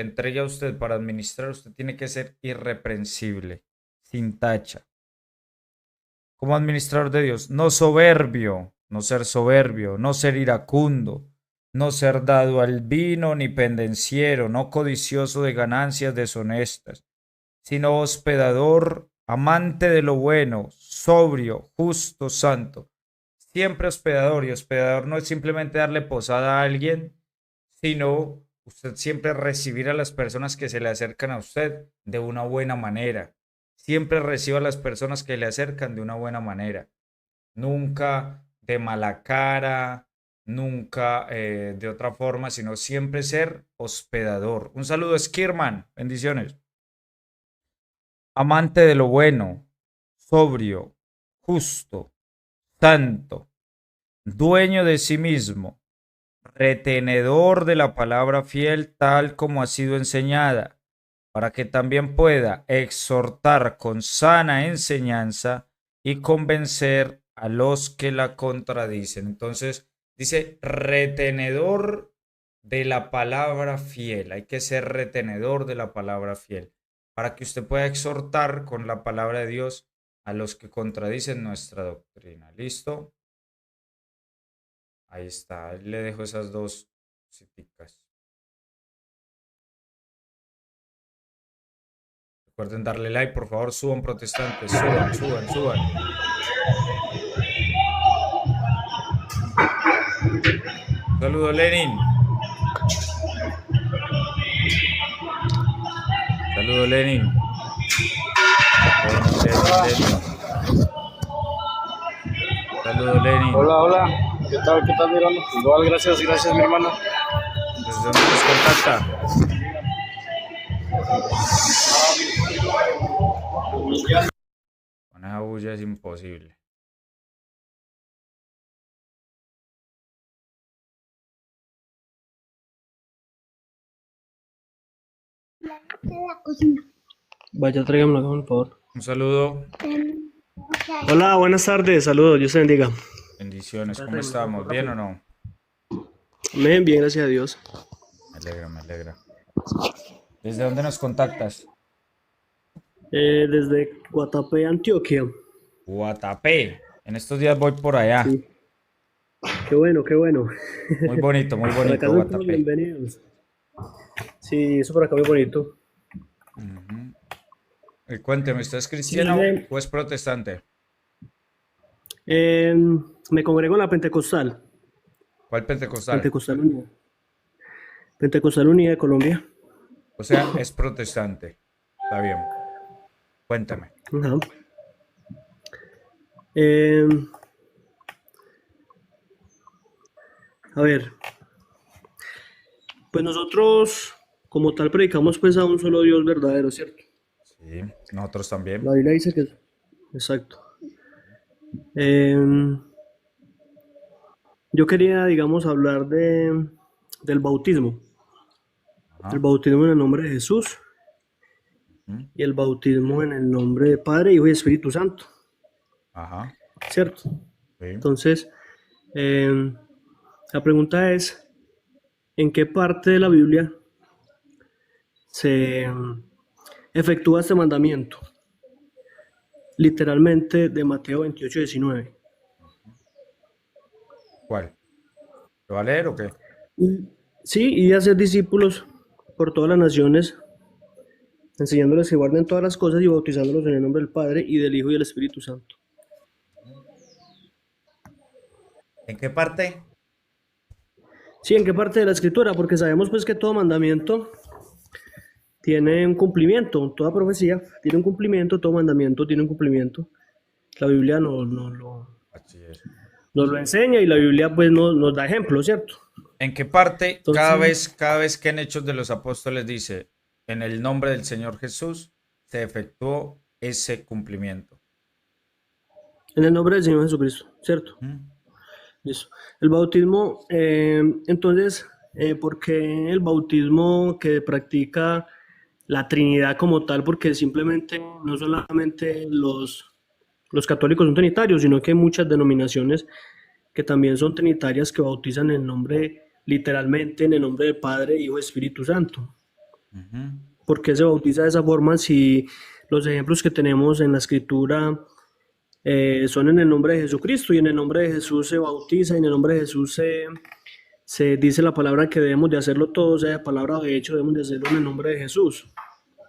te entregue a usted para administrar, usted tiene que ser irreprensible, sin tacha. Como administrador de Dios, no soberbio, no ser soberbio, no ser iracundo, no ser dado al vino ni pendenciero, no codicioso de ganancias deshonestas, sino hospedador, amante de lo bueno, sobrio, justo, santo. Siempre hospedador, y hospedador no es simplemente darle posada a alguien, sino usted siempre recibir a las personas que se le acercan a usted de una buena manera. Siempre reciba a las personas que le acercan de una buena manera. Nunca de mala cara, nunca de otra forma, sino siempre ser hospedador. Un saludo, Skirman. Bendiciones. Amante de lo bueno, sobrio, justo, santo, dueño de sí mismo, retenedor de la palabra fiel tal como ha sido enseñada, para que también pueda exhortar con sana enseñanza y convencer a los que la contradicen. Entonces, dice retenedor de la palabra fiel. Hay que ser retenedor de la palabra fiel para que usted pueda exhortar con la palabra de Dios a los que contradicen nuestra doctrina. ¿Listo? Ahí está. Ahí le dejo esas dos citas. Recuerden darle like, por favor, suban protestantes, suban, suban, suban. Saludo, Lenin. Saludo, Lenin. Lenin. Saludo, Lenin. Hola, hola. ¿Qué tal, mi hermano? Igual, gracias, mi hermano. ¿Desde dónde nos contacta? Con esa bulla es imposible. Vaya, tráigamelo, por favor. Un saludo. Hola, buenas tardes. Saludos, Dios te bendiga. Bendiciones. ¿Cómo estamos? ¿Bien o no? Bien, bien, gracias a Dios. Me alegra, me alegra. ¿Desde dónde nos contactas? Desde Guatapé, Antioquia. Guatapé. En estos días voy por allá. Sí. Qué bueno, qué bueno. Muy bonito, Por acá son todos Guatapé. bienvenidos. Sí, eso por acá muy bonito. Cuénteme, ¿usted es Sí, cristiano o es protestante? me congrego en la Pentecostal. ¿Cuál pentecostal? Pentecostal Unida. Pentecostal Unida de Colombia. O sea, es protestante. Está bien. Cuéntame. Ajá. A ver, pues nosotros como tal predicamos pues a un solo Dios verdadero, ¿cierto? Sí, nosotros también. La Biblia dice que es exacto. Em, yo quería, digamos, hablar del bautismo. El Ajá. bautismo en el nombre de Jesús y el bautismo en el nombre de Padre, Hijo y Espíritu Santo, Ajá. ¿cierto? Sí. Entonces, em, la pregunta es, ¿en qué parte de la Biblia se efectúa este mandamiento? Literalmente de Mateo 28:19. ¿Cuál? ¿Lo va a leer o qué? Sí, y de hacer discípulos por todas las naciones, enseñándoles que guarden todas las cosas y bautizándolos en el nombre del Padre y del Hijo y del Espíritu Santo. ¿En qué parte? Sí, ¿en qué parte de la Escritura? Porque sabemos pues que todo mandamiento tiene un cumplimiento, toda profecía tiene un cumplimiento, todo mandamiento tiene un cumplimiento. La Biblia Así es. nos lo enseña y la Biblia pues nos da ejemplo, ¿cierto? ¿En qué parte Entonces, cada vez que en Hechos de los Apóstoles dice en el nombre del Señor Jesús se efectuó ese cumplimiento? en el nombre del Señor Jesucristo, ¿cierto? ¿Mm? Listo. El bautismo, entonces, ¿por qué el bautismo que practica la Trinidad como tal? Porque simplemente no solamente los católicos son trinitarios, sino que hay muchas denominaciones que también son trinitarias que bautizan en el nombre, literalmente en el nombre del Padre, Hijo y Espíritu Santo. Ujú. ¿Por qué se bautiza de esa forma si los ejemplos que tenemos en la escritura son en el nombre de Jesucristo y en el nombre de Jesús se bautiza y en el nombre de Jesús se dice la palabra que debemos de hacerlo todo, o sea, palabra de hecho debemos de hacerlo en el nombre de Jesús?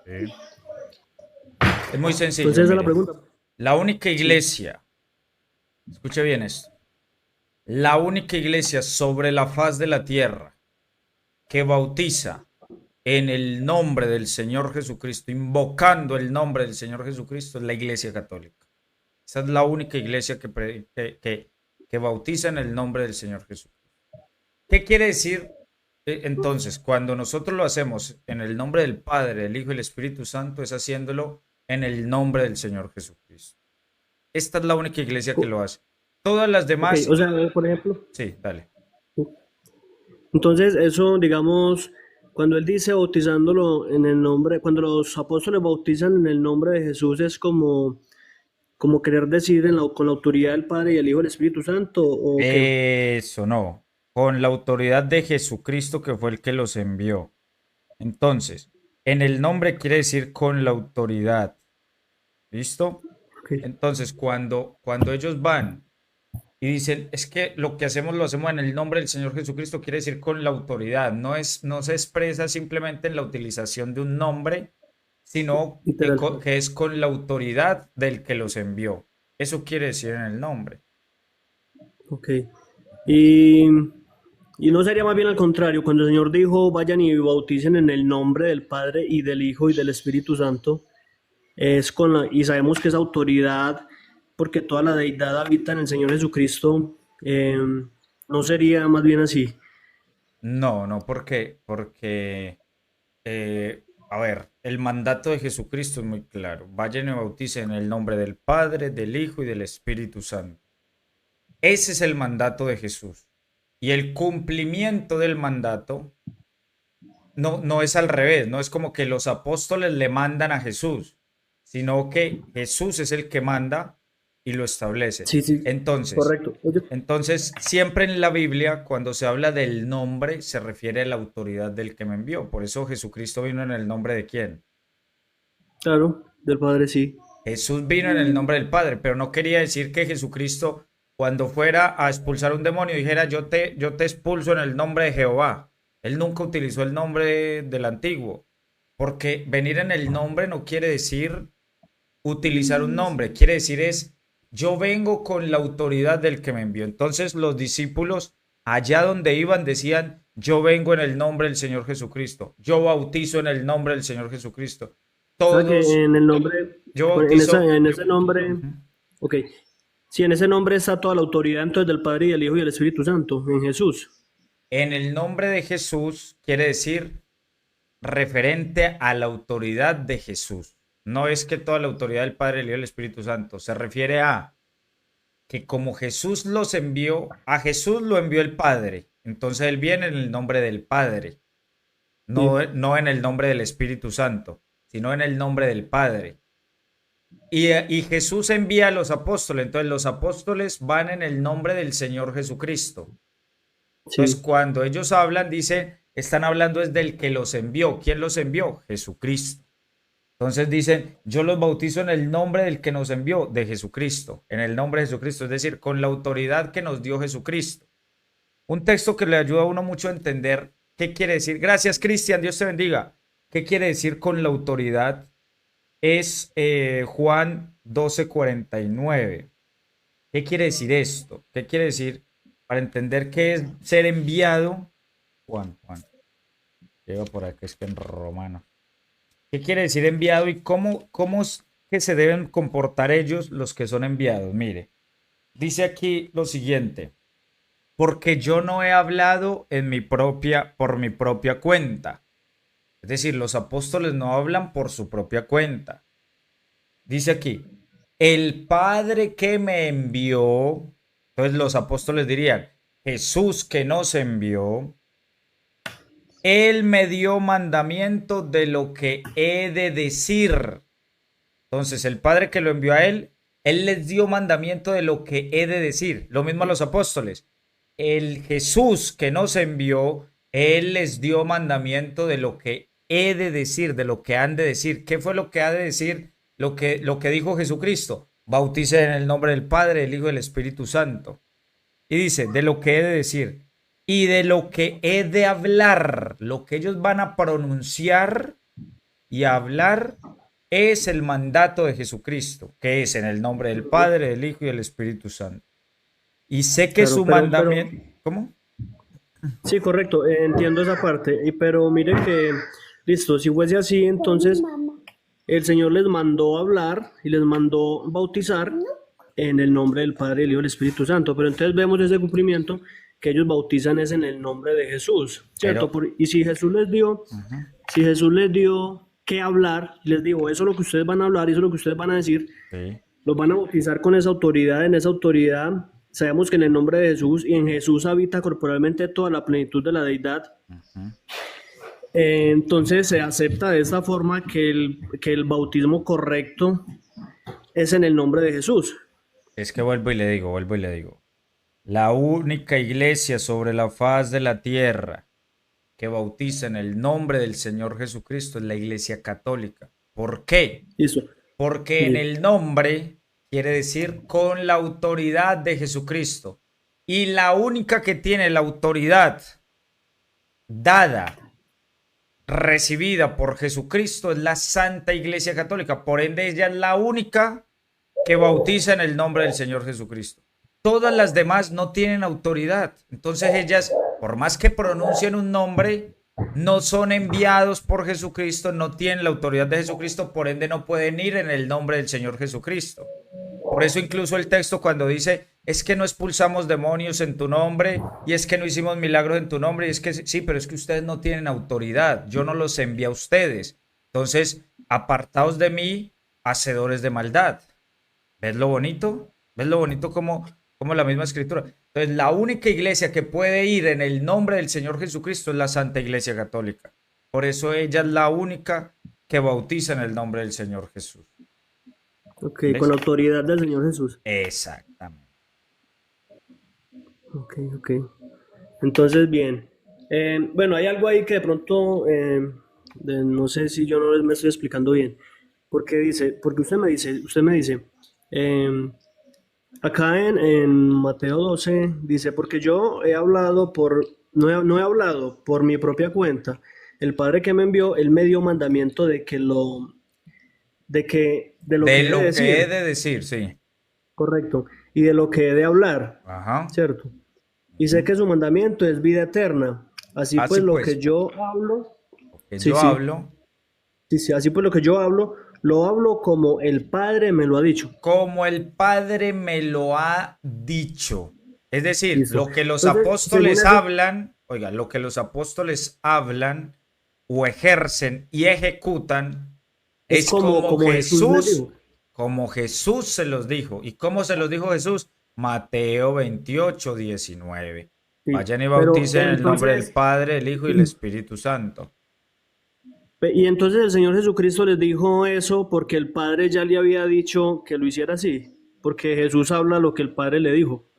Sí. Es muy sencillo, Entonces esa es la mire. pregunta. La única Sí. iglesia, escuche bien esto, la única iglesia sobre la faz de la tierra que bautiza en el nombre del Señor Jesucristo, invocando el nombre del Señor Jesucristo, es la iglesia católica. Esa es la única iglesia que bautiza en el nombre del Señor Jesús. ¿Qué quiere decir entonces? Cuando nosotros lo hacemos en el nombre del Padre, del Hijo y del Espíritu Santo, es haciéndolo en el nombre del Señor Jesucristo. Esta es la única iglesia que O- lo hace. Todas las Ok, demás, o sea, por ejemplo, sí, dale. entonces eso, digamos, cuando él dice bautizándolo en el nombre, cuando los apóstoles bautizan en el nombre de Jesús es como querer decir con la autoridad del Padre y el Hijo y el Espíritu Santo, ¿o qué? Eso no. Con la autoridad de Jesucristo que fue el que los envió. Entonces, en el nombre quiere decir con la autoridad. ¿Listo? Ok. Entonces, cuando ellos van y dicen, es que lo que hacemos lo hacemos en el nombre del Señor Jesucristo, quiere decir con la autoridad. No se expresa simplemente en la utilización de un nombre, sino Literal. que es con la autoridad del que los envió. Eso quiere decir en el nombre. Ok. Y, y no sería más bien al contrario, cuando el Señor dijo, vayan y bauticen en el nombre del Padre y del Hijo y del Espíritu Santo, y sabemos que es autoridad, porque toda la deidad habita en el Señor Jesucristo, no sería más bien así. No, no, porque a ver, el mandato de Jesucristo es muy claro. Vayan y bauticen en el nombre del Padre, del Hijo y del Espíritu Santo. Ese es el mandato de Jesús. Y el cumplimiento del mandato no es al revés, no es como que los apóstoles le mandan a Jesús, sino que Jesús es el que manda y lo establece. Sí, sí, Entonces, correcto. entonces, siempre en la Biblia, cuando se habla del nombre, se refiere a la autoridad del que me envió. Por eso Jesucristo vino en el nombre de quién. Claro, del Padre sí. Jesús vino en el nombre del Padre, pero no quería decir que Jesucristo, cuando fuera a expulsar un demonio, dijera, yo te expulso en el nombre de Jehová. Él nunca utilizó el nombre del antiguo, porque venir en el nombre no quiere decir utilizar un nombre, quiere decir es, yo vengo con la autoridad del que me envió. Entonces los discípulos, allá donde iban, decían, yo vengo en el nombre del Señor Jesucristo, yo bautizo en el nombre del Señor Jesucristo. O sea que Todos, en el nombre, yo en esa, bautizo. en ese nombre, Ujú. ok, si en ese nombre está toda la autoridad entonces del Padre y del Hijo y del Espíritu Santo, en Jesús. En el nombre de Jesús quiere decir referente a la autoridad de Jesús. No es que toda la autoridad del Padre, el Hijo y el Espíritu Santo. Se refiere a que como Jesús los envió, a Jesús lo envió el Padre. Entonces Él viene en el nombre del Padre, Sí, no en el nombre del Espíritu Santo, sino en el nombre del Padre. Y Jesús envía a los apóstoles. Entonces los apóstoles van en el nombre del Señor Jesucristo. Entonces, sí, cuando ellos hablan, dicen, están hablando es del que los envió. ¿Quién los envió? Jesucristo. Entonces dicen, yo los bautizo en el nombre del que nos envió, de Jesucristo, en el nombre de Jesucristo, es decir, con la autoridad que nos dio Jesucristo. Un texto que le ayuda a uno mucho a entender qué quiere decir. Gracias, Cristian, Dios te bendiga. ¿Qué quiere decir con la autoridad? Es Juan 12:49. ¿Qué quiere decir esto? ¿Qué quiere decir para entender qué es ser enviado? Juan, llega por acá, es que en romano. ¿Qué quiere decir enviado y cómo es que se deben comportar ellos los que son enviados? Mire, dice aquí lo siguiente, porque yo no he hablado por mi propia cuenta. Es decir, los apóstoles no hablan por su propia cuenta. Dice aquí, el Padre que me envió, entonces los apóstoles dirían, Jesús que nos envió, Él me dio mandamiento de lo que he de decir. Entonces, el Padre que lo envió a él les dio mandamiento de lo que he de decir. Lo mismo a los apóstoles. El Jesús que nos envió, él les dio mandamiento de lo que he de decir, de lo que han de decir. ¿Qué fue lo que ha de decir? Lo que dijo Jesucristo. Bautice en el nombre del Padre, del Hijo y del Espíritu Santo. Y dice, de lo que he de decir y de lo que he de hablar, lo que ellos van a pronunciar y hablar es el mandato de Jesucristo, que es en el nombre del Padre, del Hijo y del Espíritu Santo. Y sé que Claro, su mandamiento... ¿Cómo? sí, correcto, entiendo esa parte, pero mire que, listo, si fuese así, entonces el Señor les mandó hablar y les mandó bautizar en el nombre del Padre, del Hijo y del Espíritu Santo, pero entonces vemos ese cumplimiento que ellos bautizan es en el nombre de Jesús, ¿cierto? Pero, Y si Jesús les dio que hablar, les dijo, eso es lo que ustedes van a hablar, eso es lo que ustedes van a decir, sí. los van a bautizar con esa autoridad, en esa autoridad sabemos que en el nombre de Jesús y en Jesús habita corporalmente toda la plenitud de la deidad. Entonces se acepta de esta forma que el bautismo correcto es en el nombre de Jesús. Es que vuelvo y le digo. La única iglesia sobre la faz de la tierra que bautiza en el nombre del Señor Jesucristo es la iglesia católica. ¿Por qué? Eso. Porque en el nombre quiere decir con la autoridad de Jesucristo. Y la única que tiene la autoridad dada, recibida por Jesucristo, es la Santa Iglesia Católica. Por ende, ella es la única que bautiza en el nombre del Señor Jesucristo. Todas las demás no tienen autoridad. Entonces ellas, por más que pronuncien un nombre, no son enviados por Jesucristo, no tienen la autoridad de Jesucristo, por ende no pueden ir en el nombre del Señor Jesucristo. Por eso incluso el texto cuando dice, es que no expulsamos demonios en tu nombre, y es que no hicimos milagros en tu nombre, y es que sí, pero es que ustedes no tienen autoridad, yo no los envié a ustedes. Entonces, apartaos de mí, hacedores de maldad. ¿Ves lo bonito? ¿Ves lo bonito como la misma escritura? Entonces, la única iglesia que puede ir en el nombre del Señor Jesucristo es la Santa Iglesia Católica. Por eso ella es la única que bautiza en el nombre del Señor Jesús. Ok, ¿Ves? con la autoridad del Señor Jesús. Exactamente. Ok. Entonces, bien. Bueno, hay algo ahí que de pronto, no sé si yo no me estoy explicando bien. Porque usted me dice, acá en Mateo 12 dice, porque yo he hablado no he hablado por mi propia cuenta. El Padre que me envió, él me dio mandamiento de lo que De he de lo que he decir, de decir, sí. correcto, y de lo que he de hablar, Ajá. ¿cierto? Y sé que su mandamiento es vida eterna. Así Así pues, lo pues, que yo hablo, lo que sí, yo sí, hablo, sí, así pues lo que yo hablo, lo hablo como el Padre me lo ha dicho. como el Padre me lo ha dicho. Es decir, Listo. lo que los Entonces, según apóstoles eso, hablan, oiga, lo que los apóstoles hablan o ejercen y ejecutan es es como Jesús les dijo. como Jesús se los dijo. ¿Y cómo se los dijo Jesús? Mateo 28:19. Sí. Vayan y Pero bauticen en el nombre del entonces, Padre, del Hijo y del Espíritu Santo. y entonces el Señor Jesucristo les dijo eso porque el Padre ya le había dicho que lo hiciera así. Porque Jesús habla lo que el Padre le dijo.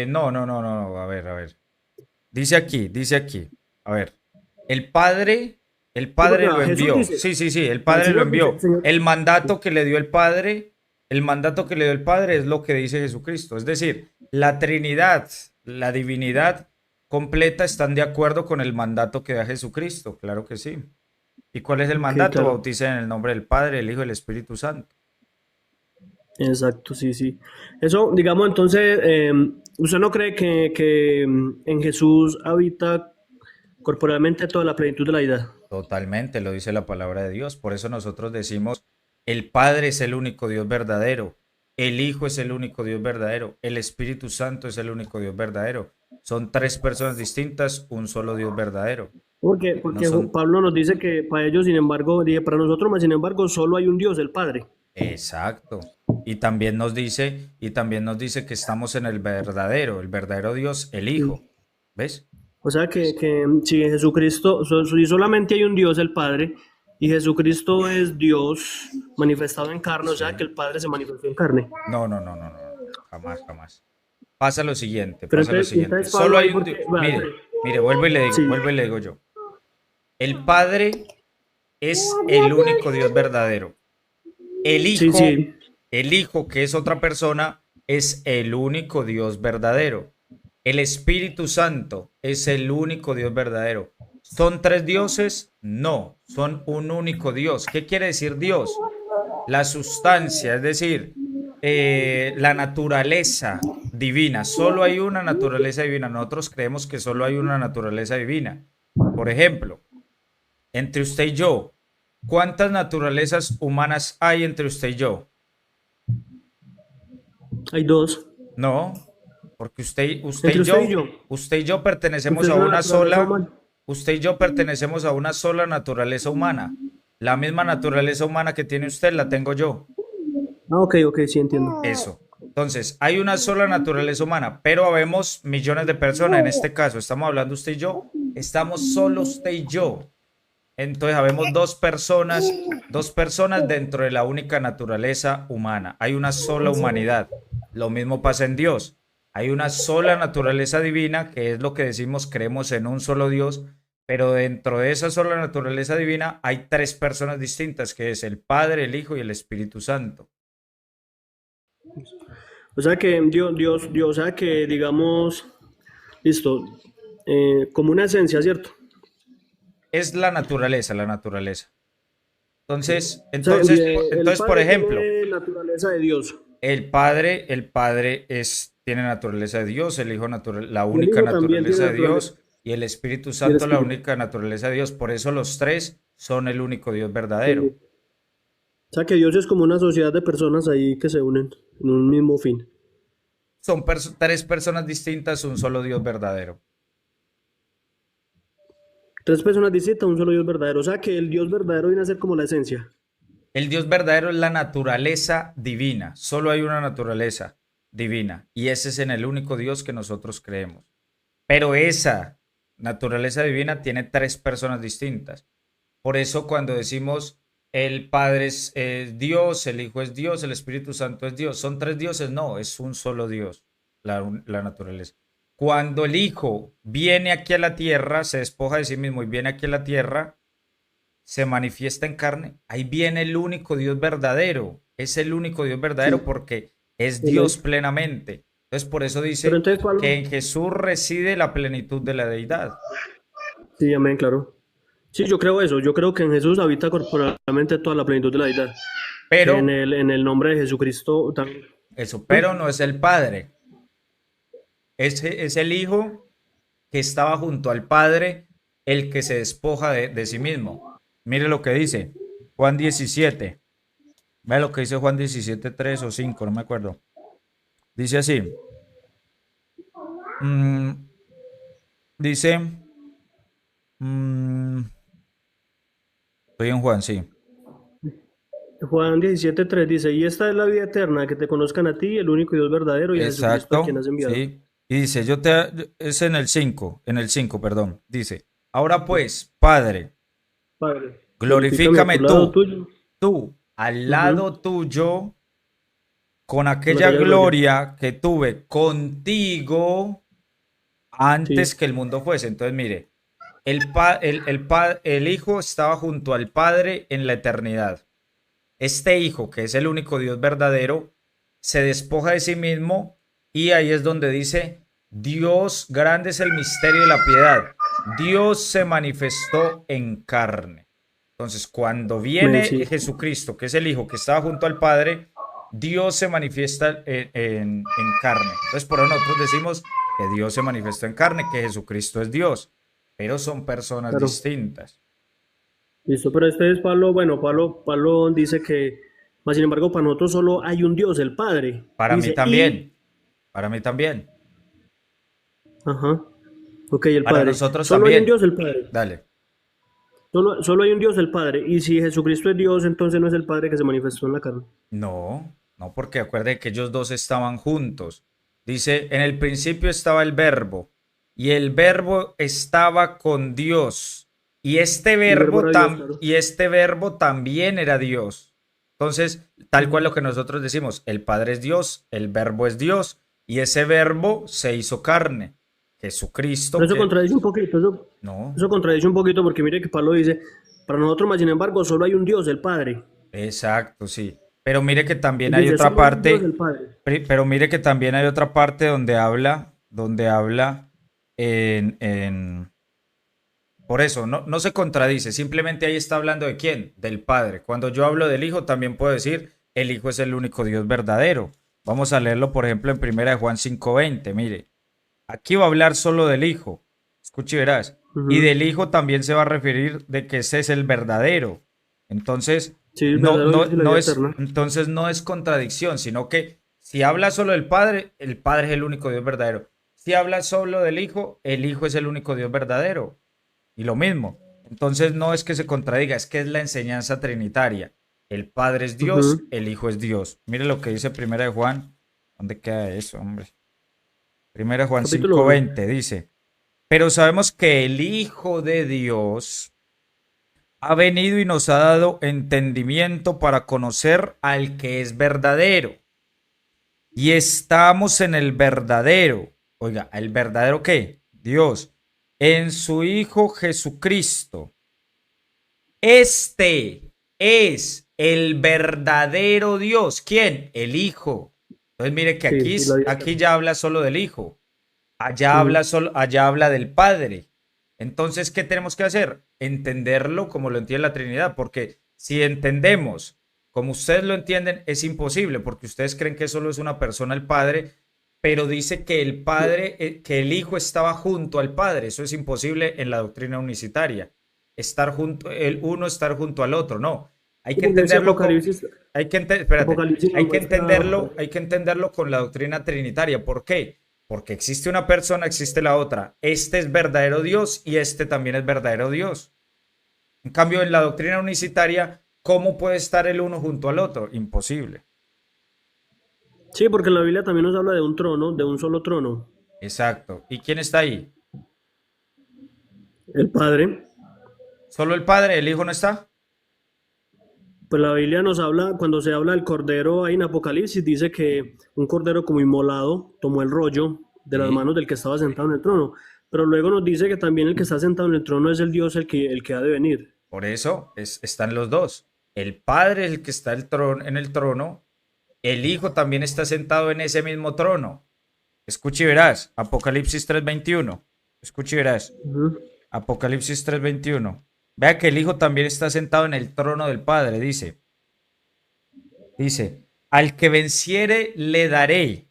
No. A ver. Dice aquí. A ver. El Padre, el Sí, porque Padre lo Jesús envió. dice, Sí, el el Padre lo Señor dice, envió. El mandato que le dio el mandato que le dio el Padre es lo que dice Jesucristo. Es decir, la Trinidad, la divinidad completa están de acuerdo con el mandato que da Jesucristo. Claro que sí. ¿Y cuál es el ok, mandato? claro. Bauticen en el nombre del Padre, el Hijo y el Espíritu Santo. Exacto, sí. Eso, digamos, entonces, ¿usted no cree que en Jesús habita corporalmente toda la plenitud de la deidad? Totalmente, lo dice la palabra de Dios. Por eso nosotros decimos, el Padre es el único Dios verdadero, el Hijo es el único Dios verdadero, el Espíritu Santo es el único Dios verdadero. Son tres personas distintas, un solo Dios verdadero. No Porque son... Pablo nos dice que para ellos, sin embargo, dije, para nosotros, más sin embargo, solo hay un Dios, el Padre. Exacto. Y también nos dice que estamos en el verdadero Dios, el Hijo. Sí. ¿Ves? O sea que si en Jesucristo, si solamente hay un Dios, el Padre, y Jesucristo es Dios manifestado en carne, o sea que Sí. el Padre se manifestó en carne. No. Jamás. Pasa lo siguiente, Pero pasa lo siguiente. entonces Pablo Solo hay ahí, un Dios. porque, bueno, Mire, vuelvo y le sí, digo yo. El Padre es el único Dios verdadero. El Sí, Hijo, sí. el Hijo, que es otra persona, es el único Dios verdadero. El Espíritu Santo es el único Dios verdadero. ¿Son tres dioses? No, son un único Dios. ¿Qué quiere decir Dios? La sustancia, es decir, la naturaleza divina. Solo hay una naturaleza divina. Nosotros creemos que solo hay una naturaleza divina. Por ejemplo, entre usted y yo, ¿cuántas naturalezas humanas hay entre usted y yo? Hay dos. No, porque Entre usted y yo. usted y yo Usted pertenecemos es a una una naturaleza sola, humana. usted y yo pertenecemos a una sola naturaleza humana. La misma naturaleza humana que tiene usted la tengo yo. Ah, ok, ok, sí entiendo. Eso. Entonces, hay una sola naturaleza humana, pero habemos millones de personas. En este caso, estamos hablando usted y yo. Estamos solo usted y yo. Entonces, habemos dos personas dentro de la única naturaleza humana. Hay una sola humanidad. Lo mismo pasa en Dios. Hay una sola naturaleza divina, que es lo que decimos, creemos en un solo Dios, pero dentro de esa sola naturaleza divina hay tres personas distintas, que es el Padre, el Hijo y el Espíritu Santo. O sea que Dios, o sea que digamos, listo, como una esencia, ¿cierto? Es la naturaleza, la naturaleza. Entonces, O sea, el por Padre ejemplo, tiene naturaleza de Dios El Padre tiene naturaleza de Dios, el Hijo la y el única Hijo también tiene naturaleza de naturaleza Dios y el Espíritu y el Santo la Espíritu. única naturaleza de Dios. Por eso los tres son el único Dios verdadero. Sí. O sea que Dios es como una sociedad de personas ahí que se unen en un mismo fin. Son tres personas distintas, un solo Dios verdadero. Tres personas distintas, un solo Dios verdadero. O sea que el Dios verdadero viene a ser como la esencia. El Dios verdadero es la naturaleza divina. Solo hay una naturaleza divina y ese es en el único Dios que nosotros creemos. Pero esa naturaleza divina tiene tres personas distintas. Por eso cuando decimos el Padre es Dios, el Hijo es Dios, el Espíritu Santo es Dios, son tres dioses, no, es un solo Dios, la naturaleza. Cuando el Hijo viene aquí a la tierra, se despoja de sí mismo y viene aquí a la tierra, se manifiesta en carne, ahí viene el único Dios verdadero, es el único Dios verdadero Sí. porque es Dios Amén. plenamente. Entonces por eso Pero dice entonces, que Pablo. en Jesús reside la plenitud de la deidad. Sí, amén, claro. Sí, yo creo eso. Yo creo que en Jesús habita corporalmente toda la plenitud de la deidad. Que Pero, en el nombre de Jesucristo también. eso, ¿No? pero no es el Padre, es el Hijo que estaba junto al Padre, el que se despoja de sí mismo. Mire lo que dice Juan 17. Ve lo que dice Juan 17, 3 o 5, no me acuerdo. Dice así. mm, dice, mm, estoy en Juan, sí. Juan 17:3 dice, y esta es la vida eterna, que te conozcan a ti, el único Dios verdadero, y a Jesucristo a quien Exacto, has enviado. sí. Y dice, es en el 5 perdón. Dice, ahora pues, Padre, Padre, glorifícame a tu glorifícame lado tú, tuyo, tú, al ujú, lado tuyo con con aquella aquella gloria. gloria que tuve contigo Sí, antes que el mundo fuese. Entonces, mire, el Hijo estaba junto al Padre en la eternidad. Este Hijo, que es el único Dios verdadero, se despoja de sí mismo y ahí es donde dice, Dios, grande es el misterio de la piedad. Dios se manifestó en carne. Entonces, cuando amén, viene sí. Jesucristo, que es el Hijo que estaba junto al Padre, Dios se manifiesta en carne. Entonces, por eso nosotros decimos que Dios se manifestó en carne, que Jesucristo es Dios, pero son personas Claro. distintas. Listo, pero este es Pablo, bueno, Pablo dice que, más sin embargo, para nosotros solo hay un Dios, el Padre. Para mí Dice, y, también, para mí también, ajá, ok, el para Padre. nosotros Solo hay un también. Dios, el Padre. Dale. Solo hay un Dios, el Padre. Y si Jesucristo es Dios, entonces no es el Padre que se manifestó en la carne. No, no, porque acuerde que ellos dos estaban juntos. Dice, en el principio estaba el verbo y el verbo estaba con Dios Y el verbo era Dios, claro. y este verbo también era Dios. Entonces, tal cual Ujú. lo que nosotros decimos, el Padre es Dios, el verbo es Dios y ese verbo se hizo carne. Jesucristo, Pero eso que contradice un poquito, no, eso contradice un poquito porque mire que Pablo dice, para nosotros, más sin embargo, solo hay un Dios, el Padre. exacto, sí. Pero mire que también Él hay dice, otra solo hay un Dios, el parte, Padre. pero mire que también hay otra parte donde habla por eso, no se contradice, simplemente ahí está hablando de quién, del Padre. Cuando yo hablo del Hijo, también puedo decir, el Hijo es el único Dios verdadero. Vamos a leerlo, por ejemplo, en Primera de Juan 5:20. Mire, aquí va a hablar solo del Hijo. Escuche y verás. Y Ujú. del Hijo también se va a referir de que ese es el verdadero. Entonces, Sí, el verdadero Dios y la vida eterna. entonces no es contradicción, sino que si habla solo del Padre, el Padre es el único Dios verdadero. Si habla solo del Hijo, el Hijo es el único Dios verdadero. Y lo mismo. Entonces no es que se contradiga, es que es la enseñanza trinitaria. El Padre es Dios, Ujú. el Hijo es Dios. Mire lo que dice Primera de Juan. ¿Dónde queda eso, hombre? Primera de Juan Capítulo cinco 1. veinte dice, pero sabemos que el Hijo de Dios ha venido y nos ha dado entendimiento para conocer al que es verdadero. Y estamos en el verdadero. Oiga, ¿el verdadero qué? Dios. En su Hijo Jesucristo. Este es el verdadero Dios. ¿Quién? El Hijo. Entonces mire que Sí, y la vida aquí eterna. ya habla solo del Hijo. Ujú. Allá habla del Padre. Entonces, ¿qué tenemos que hacer? Entenderlo como lo entiende la Trinidad, porque si entendemos como ustedes lo entienden, es imposible, porque ustedes creen que solo es una persona el Padre, pero dice que el Padre, que el Hijo estaba junto al Padre. Eso es imposible en la doctrina unicitaria. Estar junto, el uno estar junto al otro, no. Hay Sí, que porque ese entenderlo con, Apocalipsis, espérate, Apocalipsis nos muestra. hay que entenderlo con la doctrina trinitaria. ¿Por qué? Porque existe una persona, existe la otra. Este es verdadero Dios y este también es verdadero Dios. En cambio, en la doctrina unicitaria, ¿cómo puede estar el uno junto al otro? Imposible. Sí, porque la Biblia también nos habla de un trono, de un solo trono. Exacto. ¿Y quién está ahí? El Padre. ¿Solo el Padre? ¿El Hijo no está? Pues la Biblia nos habla, cuando se habla del cordero ahí en Apocalipsis, dice que un cordero como inmolado tomó el rollo de las Sí. manos del que estaba sentado en el trono. Pero luego nos dice que también el que está sentado en el trono es el Dios el que ha de venir. Por eso están los dos. El Padre es el que está en el trono. El Hijo también está sentado en ese mismo trono. Escuche y verás. Apocalipsis 3:21. Escuche y verás. Ujú. Apocalipsis 3:21. Vea que el Hijo también está sentado en el trono del Padre. Dice, al que venciere le daré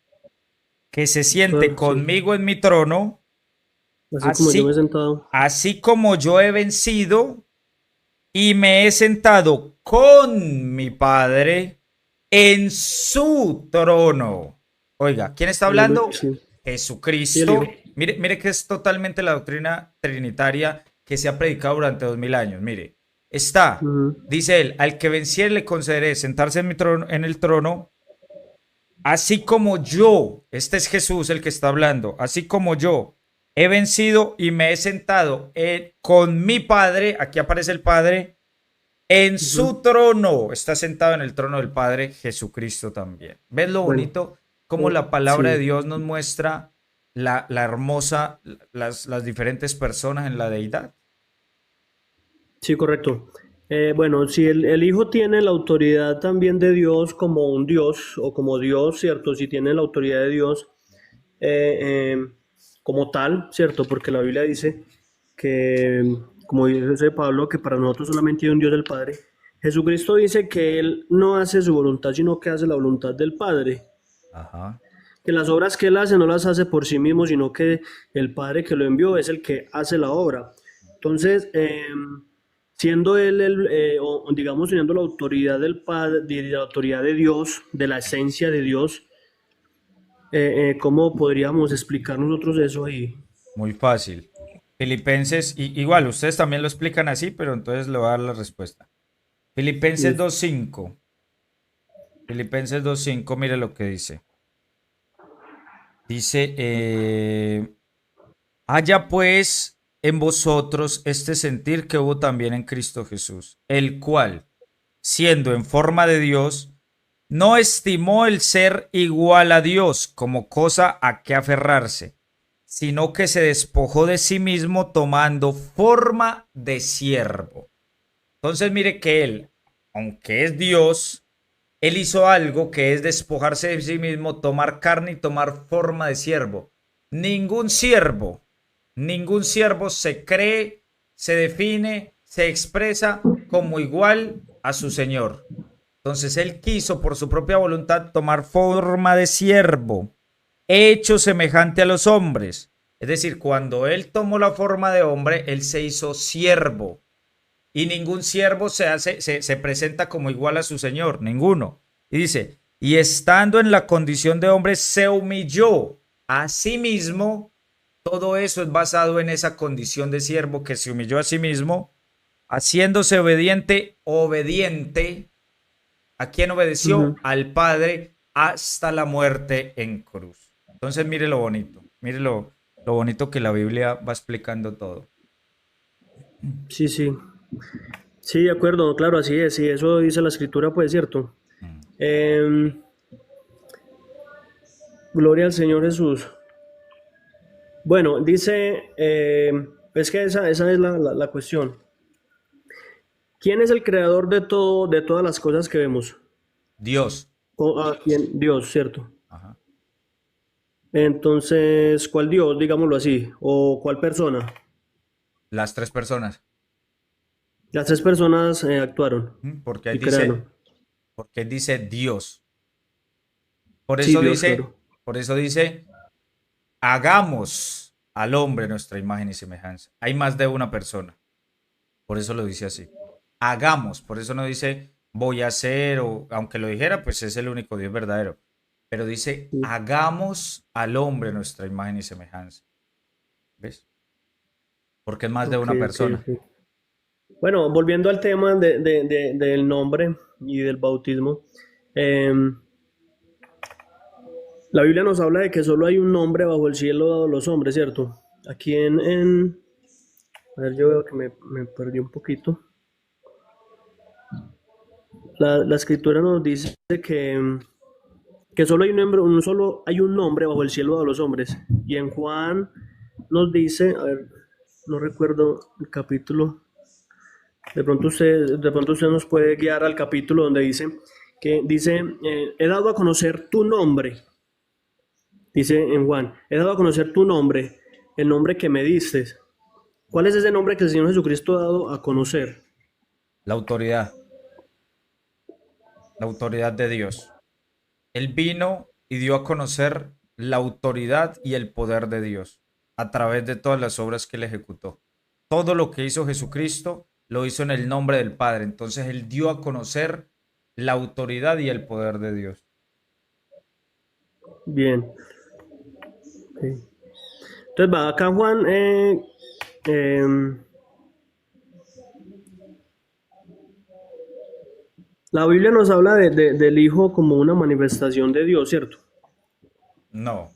que se siente Sí, conmigo en mi trono, así como yo me he así, sentado. así como yo he vencido y me he sentado con mi Padre en su trono. Oiga, ¿quién está hablando? Sí, sí, el Jesucristo. Hijo. Mire que es totalmente la doctrina trinitaria que se ha predicado durante 2000 años. Mire, está, Ujú. dice él, al que venciere le concederé sentarse en mi trono, en el trono, así como yo, este es Jesús el que está hablando, así como yo he vencido y me he sentado con mi Padre, aquí aparece el Padre, en su Ujú. trono, está sentado en el trono del Padre Jesucristo también. ¿Ves lo Bueno, bonito? Cómo la palabra de sí, Dios nos muestra la hermosa, las diferentes personas en la deidad. sí, correcto. Bueno, si el Hijo tiene la autoridad también de Dios como un Dios o como Dios, ¿cierto? Si tiene la autoridad de Dios eh, como tal, ¿cierto? Porque la Biblia dice que, como dice Pablo, que para nosotros solamente hay un Dios el Padre. Jesucristo dice que Él no hace su voluntad, sino que hace la voluntad del Padre. Ajá. Que las obras que Él hace no las hace por sí mismo, sino que el Padre que lo envió es el que hace la obra. Entonces, siendo Él, o digamos, teniendo la autoridad del Padre, de la autoridad de Dios, de la esencia de Dios, ¿cómo podríamos explicar nosotros eso ahí? Muy fácil. Filipenses, igual, ustedes también lo explican así, pero entonces le voy a dar la respuesta. Filipenses Listo. 2:5. Filipenses 2:5, mire lo que dice. Dice, haya pues en vosotros este sentir que hubo también en Cristo Jesús, el cual, siendo en forma de Dios, no estimó el ser igual a Dios como cosa a que aferrarse, sino que se despojó de sí mismo tomando forma de siervo. Entonces mire que él, aunque es Dios, él hizo algo que es despojarse de sí mismo, tomar carne y tomar forma de siervo. Ningún siervo, ningún siervo se cree, se define, se expresa como igual a su Señor. Entonces él quiso por su propia voluntad tomar forma de siervo, hecho semejante a los hombres. Es decir, cuando él tomó la forma de hombre, él se hizo siervo. Y ningún siervo se presenta como igual a su señor, ninguno. Y dice, y estando en la condición de hombre, se humilló a sí mismo. Todo eso es basado en esa condición de siervo que se humilló a sí mismo, haciéndose obediente, obediente. ¿A quién obedeció? Ujú. Al Padre hasta la muerte en cruz. Entonces mire lo bonito, mire lo bonito que la Biblia va explicando todo. Sí, sí. Sí, de acuerdo, claro, así es. Y eso dice la escritura, pues cierto. Em, Gloria al Señor Jesús. Bueno, dice, es que esa es la cuestión. ¿Quién es el creador de todo, de todas las cosas que vemos? Dios. ¿Quién? Dios, ¿cierto? Ajá. Entonces, ¿cuál Dios, digámoslo así? ¿O cuál persona? Las tres personas. Las tres personas actuaron Porque ahí y dice, crearon. porque dice Dios. Por Sí, eso Dios, dice, claro. por eso dice, hagamos al hombre nuestra imagen y semejanza. Hay más de una persona. Por eso lo dice así. Hagamos. Por eso no dice voy a hacer, o aunque lo dijera, pues es el único Dios verdadero. Pero dice, Sí. hagamos al hombre nuestra imagen y semejanza. ¿Ves? Porque es más de Ok, una ok, persona. ok. Bueno, volviendo al tema del nombre y del bautismo, em, la Biblia nos habla de que solo hay un nombre bajo el cielo dado a los hombres, ¿cierto? Aquí a ver, yo veo que me perdí un poquito. La escritura nos dice que solo hay un nombre, solo hay un nombre bajo el cielo dado a los hombres. Y en Juan nos dice, a ver, no recuerdo el capítulo. De pronto usted nos puede guiar al capítulo donde dice, he dado a conocer tu nombre, dice en Juan, he dado a conocer tu nombre, el nombre que me diste. ¿Cuál es ese nombre que el Señor Jesucristo ha dado a conocer? La autoridad. La autoridad de Dios. Él vino y dio a conocer la autoridad y el poder de Dios a través de todas las obras que él ejecutó. Todo lo que hizo Jesucristo lo hizo en el nombre del Padre. Entonces él dio a conocer la autoridad y el poder de Dios. Bien. Ok. Entonces va acá Juan, em, la Biblia nos habla del Hijo como una manifestación de Dios, ¿cierto? No,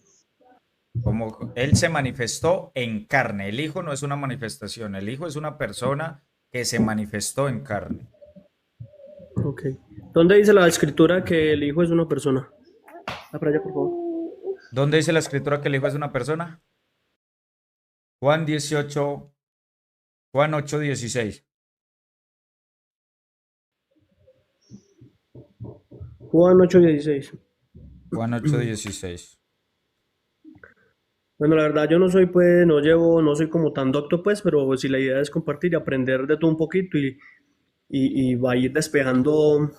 como él se manifestó en carne. El Hijo no es una manifestación, el Hijo es una persona que se manifestó en carne. Ok. ¿Dónde dice la escritura que el Hijo es una persona? Ah, para allá, por favor. ¿Dónde dice la escritura que el Hijo es una persona? Juan 18, Juan 8, 16. Juan 8:16. Juan 8, 16. Bueno, la verdad yo no soy pues, no soy como tan docto pues, pero si la idea es compartir y aprender de todo un poquito y va a ir despejando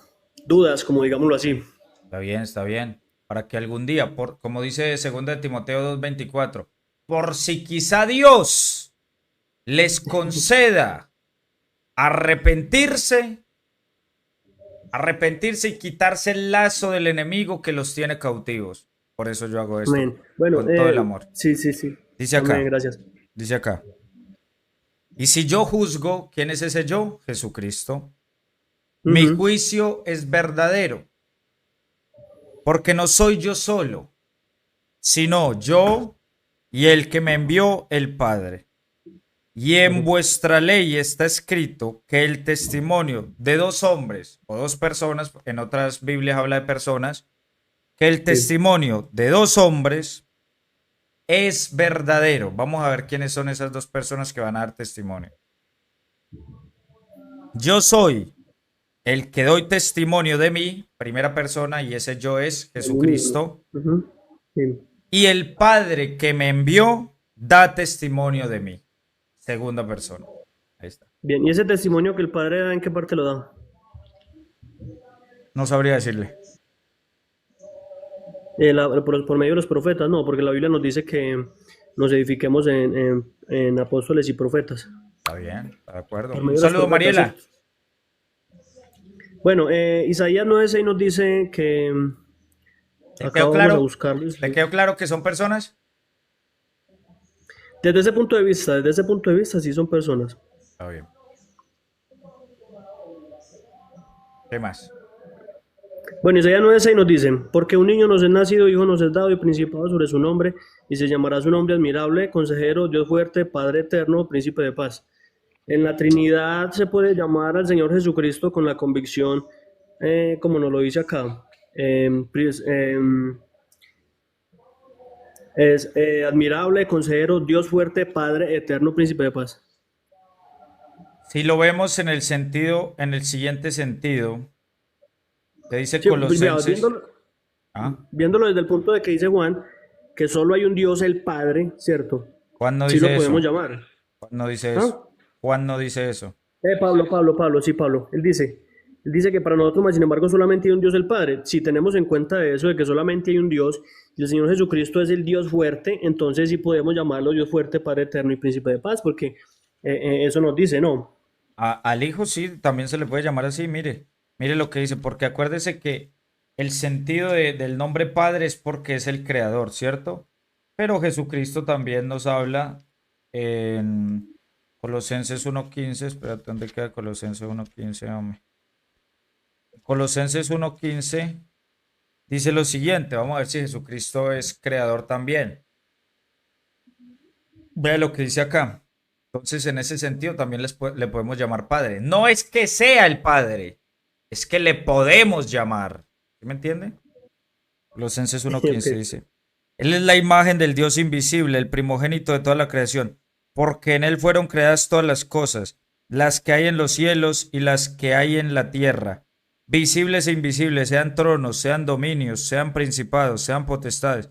dudas, como digámoslo así. Está bien, está bien. Para que algún día, como dice 2 de Timoteo 2:24, por si quizá Dios les conceda arrepentirse, arrepentirse y quitarse el lazo del enemigo que los tiene cautivos. Por eso yo hago esto, Amén. Bueno, con todo el amor. sí, sí, sí. Dice Amén, acá, gracias. dice acá. Y si yo juzgo, ¿quién es ese yo? Jesucristo. Mi Ujú. juicio es verdadero, porque no soy yo solo, sino yo y el que me envió el Padre. Y en Claro. vuestra ley está escrito que el testimonio de dos hombres o dos personas, en otras Biblias habla de personas, que el Sí. testimonio de dos hombres es verdadero. Vamos a ver quiénes son esas dos personas que van a dar testimonio. Yo soy el que doy testimonio de mí, primera persona, y ese yo es De mí mismo. Jesucristo. Ujú. Sí. Y el Padre que me envió da testimonio de mí, segunda persona. Ahí está. Bien, ¿y ese testimonio que el Padre da, en qué parte lo da? No sabría decirle. Por medio de los profetas, no, porque la Biblia nos dice que nos edifiquemos en apóstoles y profetas. Está bien, está de acuerdo. Por Un medio de los saludo, profetas, Mariela. ¿cierto? Bueno, Isaías 9:6 nos dice que, ¿Le acá quedó vamos a claro? buscarlo. ¿Le quedó claro que son personas? Desde ese punto de vista, sí son personas. Está bien. ¿Qué más? Bueno, Isaías 9:6 nos dice, porque un niño nos es nacido, hijo nos es dado y principado sobre su nombre, y se llamará su nombre admirable, consejero, Dios fuerte, Padre eterno, príncipe de paz. En la Trinidad se puede llamar al Señor Jesucristo con la convicción, como nos lo dice acá, es admirable, consejero, Dios fuerte, Padre eterno, príncipe de paz. Si lo vemos en el sentido, en el siguiente sentido, que dice Sí, pues, mira, Colosenses. ¿Ah? viéndolo desde el punto de que dice Juan, que solo hay un Dios, el Padre, ¿cierto? Juan no Sí lo dice podemos eso. llamar. Juan no dice eso. ¿Ah? Juan no dice eso. Pablo, sí, Pablo. Él dice que para nosotros, mas sin embargo, solamente hay un Dios el Padre. Si tenemos en cuenta eso, de que solamente hay un Dios, y el Señor Jesucristo es el Dios fuerte, entonces sí podemos llamarlo Dios fuerte, Padre eterno y príncipe de paz, porque eso nos dice, ¿no? Al hijo sí, también se le puede llamar así, mire. Mire lo que dice, porque acuérdese que el sentido del nombre Padre es porque es el creador, ¿cierto? Pero Jesucristo también nos habla en Colosenses 1:15. Espérate, ¿dónde queda Colosenses 1:15, hombre? Colosenses 1:15 dice lo siguiente, vamos a ver si Jesucristo es creador también. Vea lo que dice acá. Entonces, en ese sentido, también le podemos llamar Padre. No es que sea el Padre, es que le podemos llamar. ¿Sí me entiende? Colosenses Ok. 1:15 dice, Él es la imagen del Dios invisible, el primogénito de toda la creación, porque en Él fueron creadas todas las cosas, las que hay en los cielos y las que hay en la tierra, visibles e invisibles, sean tronos, sean dominios, sean principados, sean potestades.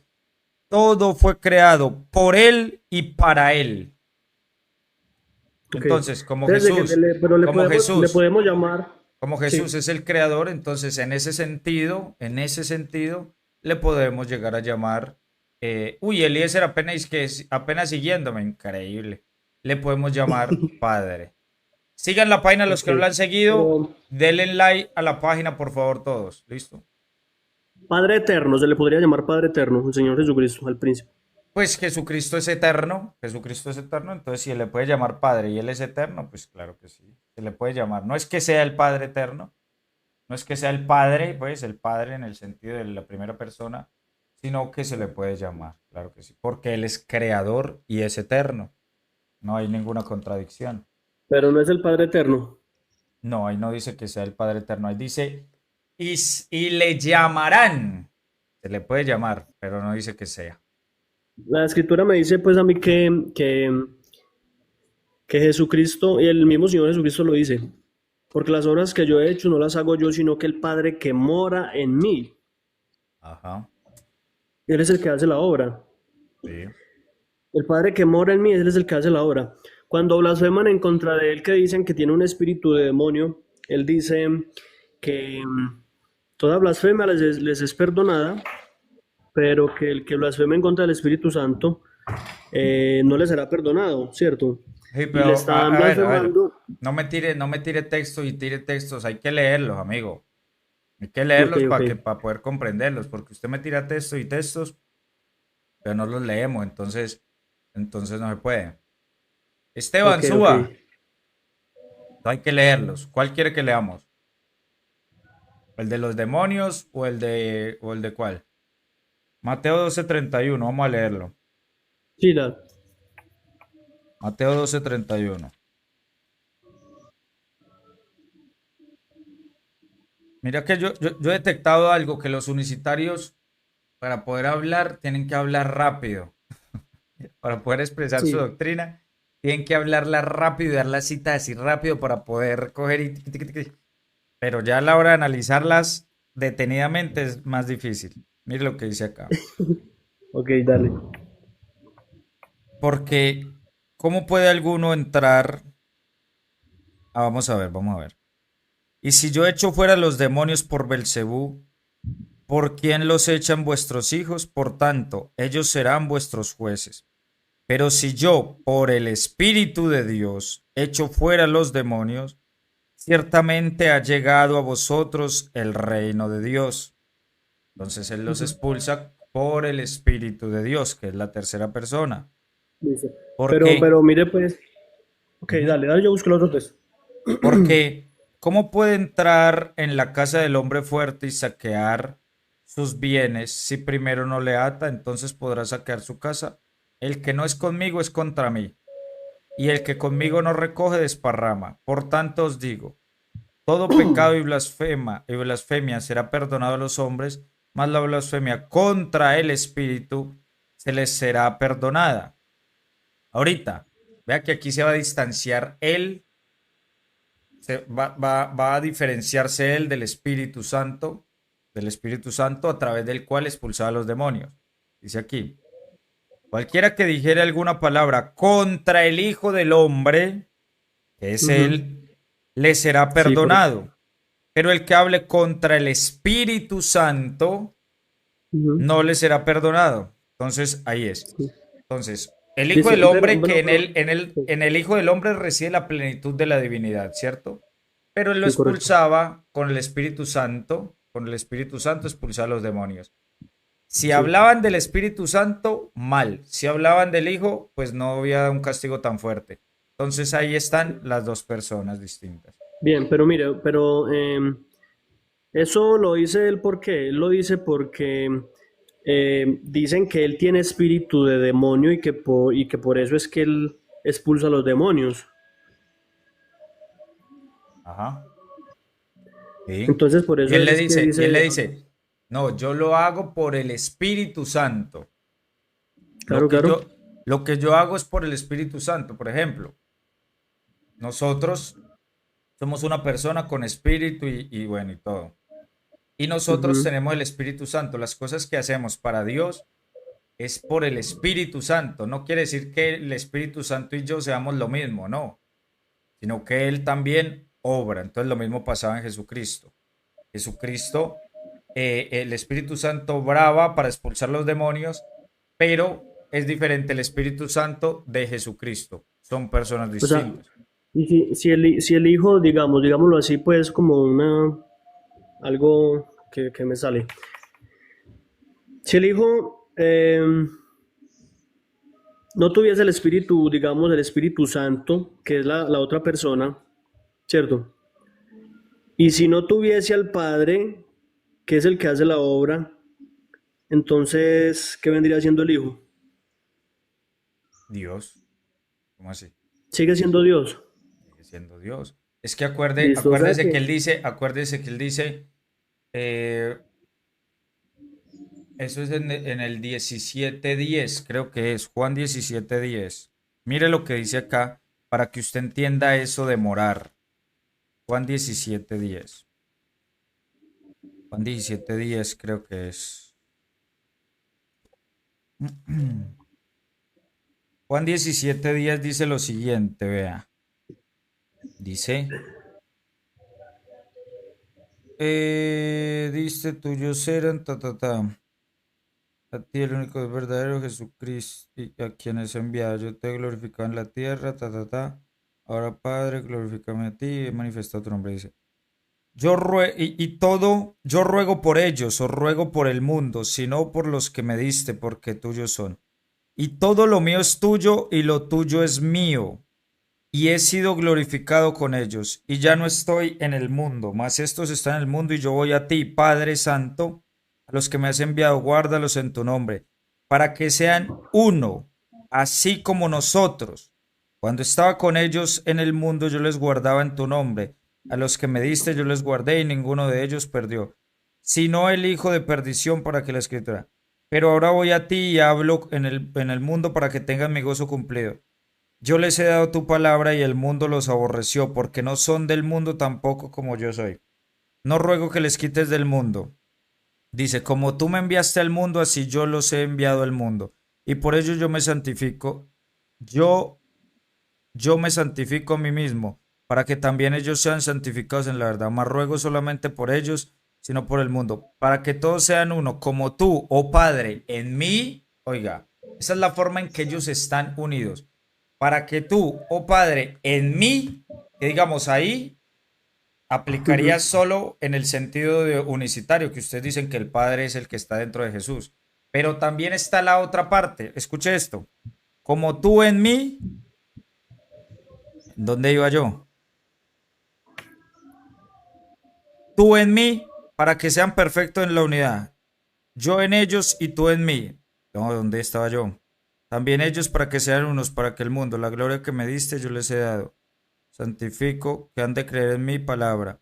Todo fue creado por Él y para Él. Ok. Entonces, como Entonces, Jesús, pero le como podemos, le Jesús, podemos llamar, como Jesús sí. es el creador, entonces en ese sentido, le podemos llegar a llamar, Eliezer apenas, apenas siguiéndome, increíble. Le podemos llamar Padre. Sigan la página los Ok. que no la han seguido, Pero denle like a la página, por favor, todos. ¿Listo? Padre eterno, se le podría llamar Padre eterno, el Señor Jesucristo, al príncipe. Pues Jesucristo es eterno, entonces si él le puede llamar Padre y él es eterno, pues claro que sí, se le puede llamar. No es que sea el Padre eterno, no es que sea el Padre, pues el Padre en el sentido de la primera persona, sino que se le puede llamar, claro que sí, porque Él es creador y es eterno. No hay ninguna contradicción. Pero no es el Padre eterno. No, ahí no dice que sea el Padre eterno, ahí dice, y le llamarán. Se le puede llamar, pero no dice que sea. La escritura me dice pues a mí que Jesucristo, y el mismo Señor Jesucristo lo dice, porque las obras que yo he hecho no las hago yo, sino que el Padre que mora en mí, Ajá, Él es el que hace la obra. sí. El Padre que mora en mí, Él es el que hace la obra. Cuando blasfeman en contra de Él, que dicen que tiene un espíritu de demonio, Él dice que toda blasfemia les es perdonada, pero que el que blasfeme en contra del Espíritu Santo no le será perdonado, ¿cierto? Sí, Y le pero están a ver, blasfemando. no me tire textos y tire textos, hay que leerlos, amigo. Hay que Ok, leerlos ok. para poder comprenderlos, porque usted me tira textos y textos, pero no los leemos, entonces no se puede. Esteban, Ok, ok. suba, hay que leerlos. ¿Cuál quiere que leamos? ¿El de los demonios o el de cuál? Mateo 12:31, vamos a leerlo. Sí, Mateo 12:31. Mira que yo he detectado algo, que los unicitarios para poder hablar tienen que hablar rápido. para poder expresar su Sí. doctrina, tienen que hablarla rápido y dar la cita así rápido para poder coger y tiqui, tiqui, tiqui. Pero ya a la hora de analizarlas detenidamente es más difícil. Mire lo que dice acá. Ok, dale. Porque, ¿cómo puede alguno entrar? Ah, vamos a ver, vamos a ver. Y si yo echo fuera los demonios por Belcebú, ¿por quién los echan vuestros hijos? Por tanto, ellos serán vuestros jueces. Pero si yo, por el Espíritu de Dios, echo fuera los demonios, ciertamente ha llegado a vosotros el reino de Dios. Entonces Él los Ujú. expulsa por el Espíritu de Dios, que es la tercera persona. Listo. ¿Por qué? Pero mire pues, ok, Ujú. dale, dale, yo busco los otros tres. Porque, ¿cómo puede entrar en la casa del hombre fuerte y saquear sus bienes si primero no le ata? Entonces podrá saquear su casa. El que no es conmigo es contra mí, y el que conmigo no recoge desparrama. Por tanto os digo, todo pecado y blasfemia será perdonado a los hombres, mas la blasfemia contra el Espíritu se les será perdonada. Ahorita, vea que aquí se va a distanciar él, va a diferenciarse él del Espíritu Santo a través del cual expulsaba a los demonios. Dice aquí, cualquiera que dijere alguna palabra contra el Hijo del Hombre, que es Ujú. él, le será Sí, correcto. perdonado. Pero el que hable contra el Espíritu Santo Ujú. no le será perdonado. Entonces, ahí es. Sí. Entonces, el Hijo Dice, del pero, Hombre, que bueno, en pero, él, en el, sí, en el Hijo del Hombre reside la plenitud de la divinidad, ¿cierto? Pero él lo sí, correcto. expulsaba con el Espíritu Santo expulsaba a los demonios. Si Sí. hablaban del Espíritu Santo, mal. Si hablaban del Hijo, pues no había un castigo tan fuerte. Entonces ahí están las dos personas distintas. Bien, pero mire, pero eso lo dice él porque él lo dice porque dicen que él tiene espíritu de demonio y que por eso es que él expulsa a los demonios. Ajá. Sí. Entonces por Y eso él le es que dice, y él dice, le dice, no, yo lo hago por el Espíritu Santo. Lo claro, que claro. yo, lo que yo hago es por el Espíritu Santo. Por ejemplo, nosotros somos una persona con espíritu y bueno, y todo. Y nosotros Ujú. tenemos el Espíritu Santo. Las cosas que hacemos para Dios es por el Espíritu Santo. No quiere decir que el Espíritu Santo y yo seamos lo mismo, no, sino que Él también obra. Entonces lo mismo pasaba en Jesucristo. Jesucristo, el Espíritu Santo obraba para expulsar los demonios, pero es diferente el Espíritu Santo de Jesucristo. Son personas O sea, distintas. y si el hijo, digamos, digámoslo así, pues como algo que me sale. Si el hijo no tuviese el espíritu, digamos, el Espíritu Santo, que es la otra persona, ¿cierto? Y si no tuviese al Padre, que es el que hace la obra, entonces, ¿qué vendría siendo el hijo? Dios, ¿cómo así? Sigue siendo Dios. Sigue siendo Dios. Es que Listo, o sea que, acuérdese que él dice, eh, eso es en el 17:10, creo que es Juan 17:10. Mire lo que dice acá para que usted entienda eso de morar. Juan 17:10. Juan 17:10 creo que es. Juan 17:10 dice lo siguiente, vea. Dice, dice tuyos eran, ta, ta, ta. A ti el único es verdadero Jesucristo, y a quienes he enviado. Yo te he glorificado en la tierra, ta, ta, ta. Ahora, Padre, glorifícame a ti y he manifestado tu nombre. Dice, yo ruego por ellos, o ruego por el mundo, sino por los que me diste, porque tuyos son. Y todo lo mío es tuyo, y lo tuyo es mío. Y he sido glorificado con ellos, y ya no estoy en el mundo, mas estos están en el mundo, y yo voy a ti, Padre Santo, a los que me has enviado, guárdalos en tu nombre, para que sean uno, así como nosotros. Cuando estaba con ellos en el mundo, yo les guardaba en tu nombre. A los que me diste, yo les guardé, y ninguno de ellos perdió, sino el hijo de perdición, para que la escritura. Pero ahora voy a ti y hablo en el mundo para que tengan mi gozo cumplido. Yo les he dado tu palabra y el mundo los aborreció, porque no son del mundo tampoco como yo soy. No ruego que les quites del mundo. Dice, como tú me enviaste al mundo, así yo los he enviado al mundo. Y por ello yo me santifico. Yo, yo me santifico a mí mismo, para que también ellos sean santificados en la verdad. Mas ruego solamente por ellos, sino por el mundo, para que todos sean uno, como tú, oh Padre, en mí. Oiga, esa es la forma en que ellos están unidos. Para que tú, oh Padre, en mí, que digamos ahí, aplicaría Ujú. solo en el sentido de unicitario, que ustedes dicen que el Padre es el que está dentro de Jesús. Pero también está la otra parte. Escuche esto. Como tú en mí, ¿dónde iba yo? Tú en mí, para que sean perfectos en la unidad. Yo en ellos y tú en mí. No, ¿dónde estaba yo? También ellos para que sean unos, para que el mundo, la gloria que me diste, yo les he dado. Santifico que han de creer en mi palabra,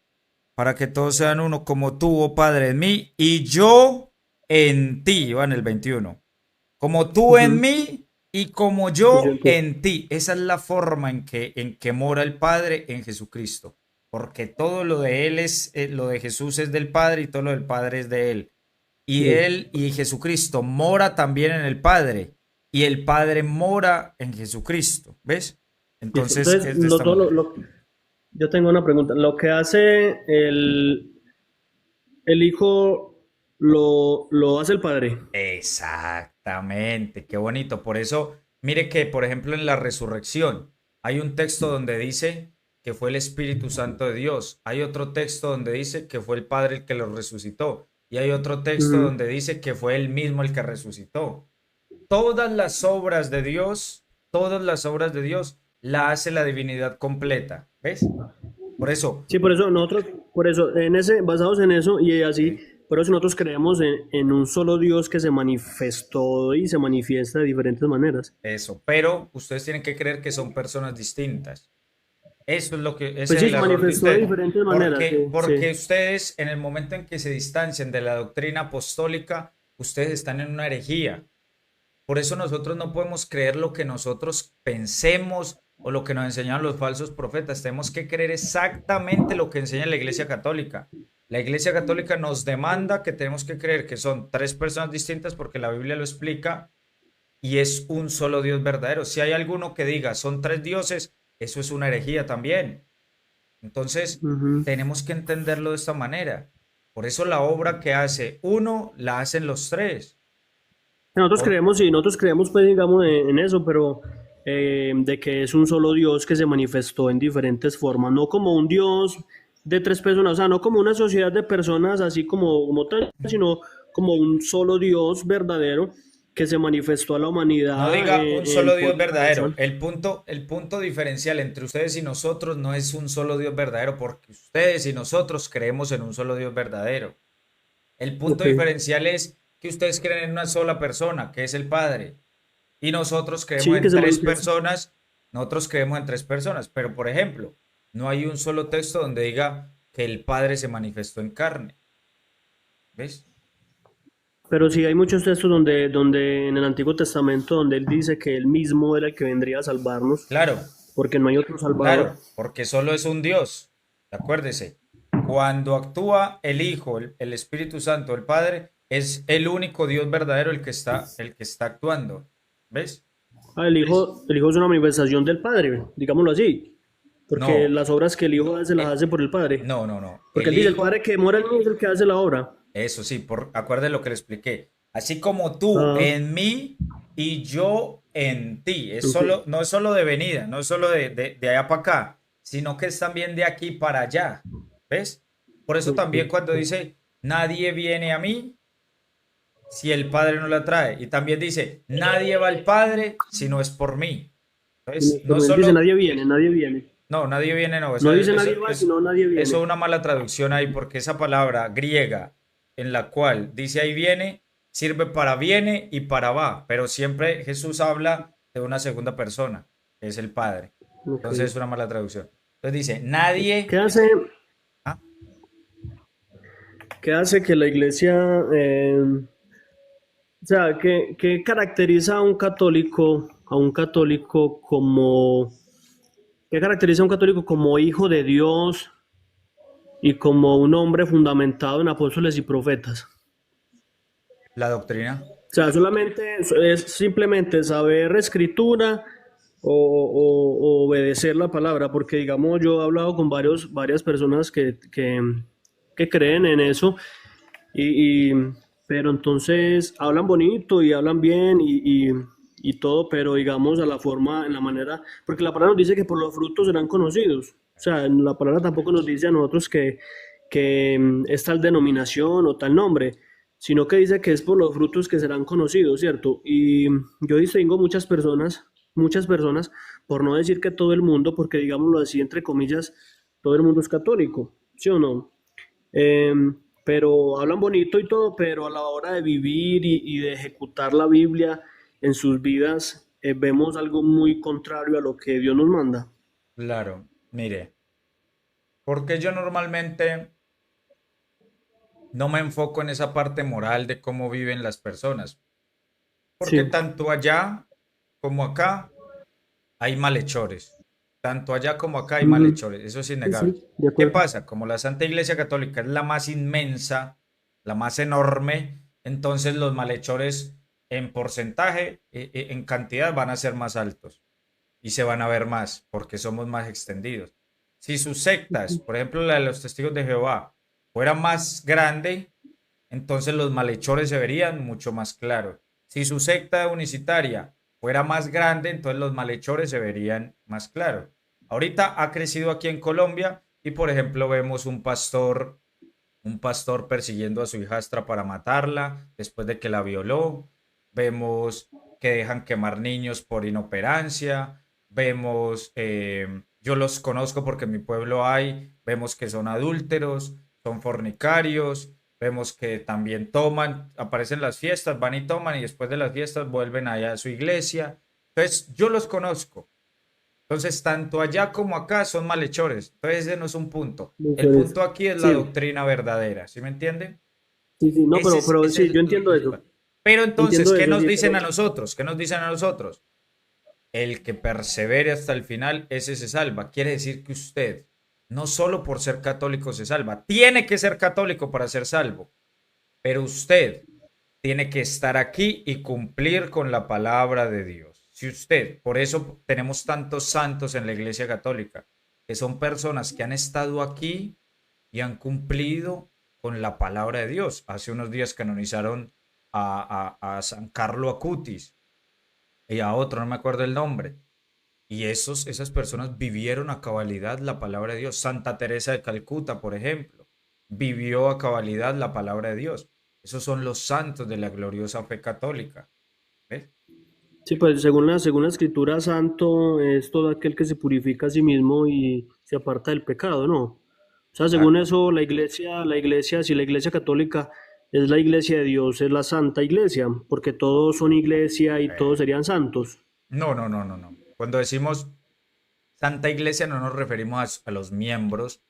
para que todos sean uno, como tú, oh Padre, en mí y yo en ti. Va en el 21. Como tú en Ujú. mí y como Y yo yo entiendo. en ti. Esa es la forma en que mora el Padre en Jesucristo. Porque todo lo de Él es, lo de Jesús es del Padre y todo lo del Padre es de Él. Y Sí. Él y Jesucristo mora también en el Padre. Y el Padre mora en Jesucristo. ¿Ves? Listo. Entonces Entonces, es de esta manera. yo tengo una pregunta. Lo que hace el hijo lo hace el padre. Exactamente, qué bonito. Por eso, mire que, por ejemplo, en la resurrección hay un texto donde dice que fue el Espíritu Santo de Dios. Hay otro texto donde dice que fue el Padre el que lo resucitó. Y hay otro texto Ujú. donde dice que fue él mismo el que resucitó. Todas las obras de Dios, todas las obras de Dios, la hace la divinidad completa. ¿Ves? Por eso, Sí, por eso nosotros, por eso, basados en eso y así, sí, por eso nosotros creemos en un solo Dios que se manifestó y se manifiesta de diferentes maneras. eso. Pero ustedes tienen que creer que son personas distintas. Eso es lo que, ese Pues es sí, el se error de manifestó de ustedes. diferentes maneras, Porque, sí, sí. porque ustedes, en el momento en que se distancian de la doctrina apostólica, ustedes están en una herejía. Por eso nosotros no podemos creer lo que nosotros pensemos o lo que nos enseñan los falsos profetas. Tenemos que creer exactamente lo que enseña la Iglesia Católica. La Iglesia Católica nos demanda que tenemos que creer que son tres personas distintas porque la Biblia lo explica y es un solo Dios verdadero. Si hay alguno que diga son tres dioses, eso es una herejía también. Entonces, Ujú. tenemos que entenderlo de esta manera. Por eso la obra que hace uno, la hacen los tres. Nosotros Por, creemos, sí, nosotros creemos, pues, digamos, en eso, pero de que es un solo Dios que se manifestó en diferentes formas, no como un Dios de tres personas, o sea, no como una sociedad de personas así como tal, sino como un solo Dios verdadero que se manifestó a la no humanidad diga un en solo Dios forma de verdadero. razón. El punto diferencial entre ustedes y nosotros no es un solo Dios verdadero, porque ustedes y nosotros creemos en un solo Dios verdadero. El punto Ok. diferencial es que ustedes creen en una sola persona, que es el Padre, y nosotros creemos Sí, que en se tres manifiesta. personas. Nosotros creemos en tres personas, pero por ejemplo, no hay un solo texto donde diga que el Padre se manifestó en carne. ¿Ves? Pero sí hay muchos textos donde en el Antiguo Testamento donde él dice que él mismo era el que vendría a salvarnos, Claro, porque no hay otro Salvador. claro, porque solo es un Dios. Acuérdese, cuando actúa el Hijo, el Espíritu Santo, el Padre, es el único Dios verdadero el que está actuando. ¿Ves? Ah, el hijo es una manifestación del Padre, digámoslo así, porque No, las obras que el Hijo hace las eh, hace por el Padre. no, no, no. Porque El él dice, el Padre Hijo, que mora en mí es el que hace la obra. eso sí, acuérdate lo que le expliqué. Así como tú Ah, en mí y yo en ti. ok. No es solo de venida, no es solo de allá para acá, sino que es también de aquí para allá. ¿Ves? Por eso Ok. también cuando dice, nadie viene a mí si el Padre no la trae. Y también dice, nadie va al Padre si no es por mí. ¿Ves? No Él dice, solo, nadie viene, nadie viene. no, nadie viene, no. No dice nadie va, sino nadie Eso es viene. una mala traducción ahí porque esa palabra griega en la cual dice ahí viene, sirve para viene y para va. Pero siempre Jesús habla de una segunda persona, que es el Padre. Ok. Entonces es una mala traducción. Entonces dice, ¿Qué nadie... hace, Ah, qué hace que la iglesia O sea, ¿qué caracteriza a un católico como, qué caracteriza a un católico como hijo de Dios y como un hombre fundamentado en apóstoles y profetas? La doctrina. O sea, solamente es simplemente saber escritura o obedecer la palabra, porque digamos, yo he hablado con varias personas que creen en eso, y, y- pero entonces hablan bonito y hablan bien y todo, pero digamos a la forma, en la manera, porque la palabra nos dice que por los frutos serán conocidos. O sea, la palabra tampoco nos dice a nosotros que es tal denominación o tal nombre, sino que dice que es por los frutos que serán conocidos, ¿cierto? Y yo distingo muchas personas, por no decir que todo el mundo, porque digámoslo así, entre comillas, todo el mundo es católico, ¿sí o no? Eh, pero hablan bonito y todo, pero a la hora de vivir y de ejecutar la Biblia en sus vidas, vemos algo muy contrario a lo que Dios nos manda. Claro, mire, porque yo normalmente no me enfoco en esa parte moral de cómo viven las personas, porque Sí, tanto allá como acá hay malhechores, tanto allá como acá hay ujú, malhechores, eso es sí, innegable. sí, de ¿Qué acuerdo. pasa? Como la Santa Iglesia Católica es la más inmensa, la más enorme, entonces los malhechores en porcentaje, en cantidad van a ser más altos y se van a ver más porque somos más extendidos. Si sus sectas, por ejemplo la de los testigos de Jehová, fuera más grande, entonces los malhechores se verían mucho más claros. Si su secta unicitaria fuera más grande, entonces los malhechores se verían más claros. Ahorita ha crecido aquí en Colombia y por ejemplo vemos un pastor persiguiendo a su hijastra para matarla después de que la violó. Vemos que dejan quemar niños por inoperancia. Vemos, yo los conozco porque en mi pueblo hay, vemos que son adúlteros, son fornicarios, vemos que también toman, aparecen las fiestas, van y toman y después de las fiestas vuelven allá a su iglesia. Entonces, yo los conozco. Entonces, tanto allá como acá son malhechores. Entonces, ese no es un punto. El Entonces, punto aquí es la sí, doctrina verdadera. ¿Sí me entiende? sí, sí, no, pero Ese sí, es yo lo entiendo eso. principal. Pero entonces, Entiendo ¿qué eso, nos sí, dicen pero a nosotros? ¿Qué nos dicen a nosotros? El que persevere hasta el final, ese se salva. Quiere decir que usted, no solo por ser católico se salva, tiene que ser católico para ser salvo, pero usted tiene que estar aquí y cumplir con la palabra de Dios. Si usted, por eso tenemos tantos santos en la Iglesia Católica, que son personas que han estado aquí y han cumplido con la palabra de Dios. Hace unos días canonizaron a San Carlo Acutis y a otro, no me acuerdo el nombre. Y esas personas vivieron a cabalidad la palabra de Dios. Santa Teresa de Calcuta, por ejemplo, vivió a cabalidad la palabra de Dios. Esos son los santos de la gloriosa fe católica. ¿Ves? sí, pues según la escritura, santo es todo aquel que se purifica a sí mismo y se aparta del pecado, ¿no? O sea, según Exacto. eso, si la iglesia católica es la iglesia de Dios, es la santa iglesia, porque todos son iglesia y todos Eh, serían santos. no, no, no, no, no. Cuando decimos Santa Iglesia no nos referimos a los miembros,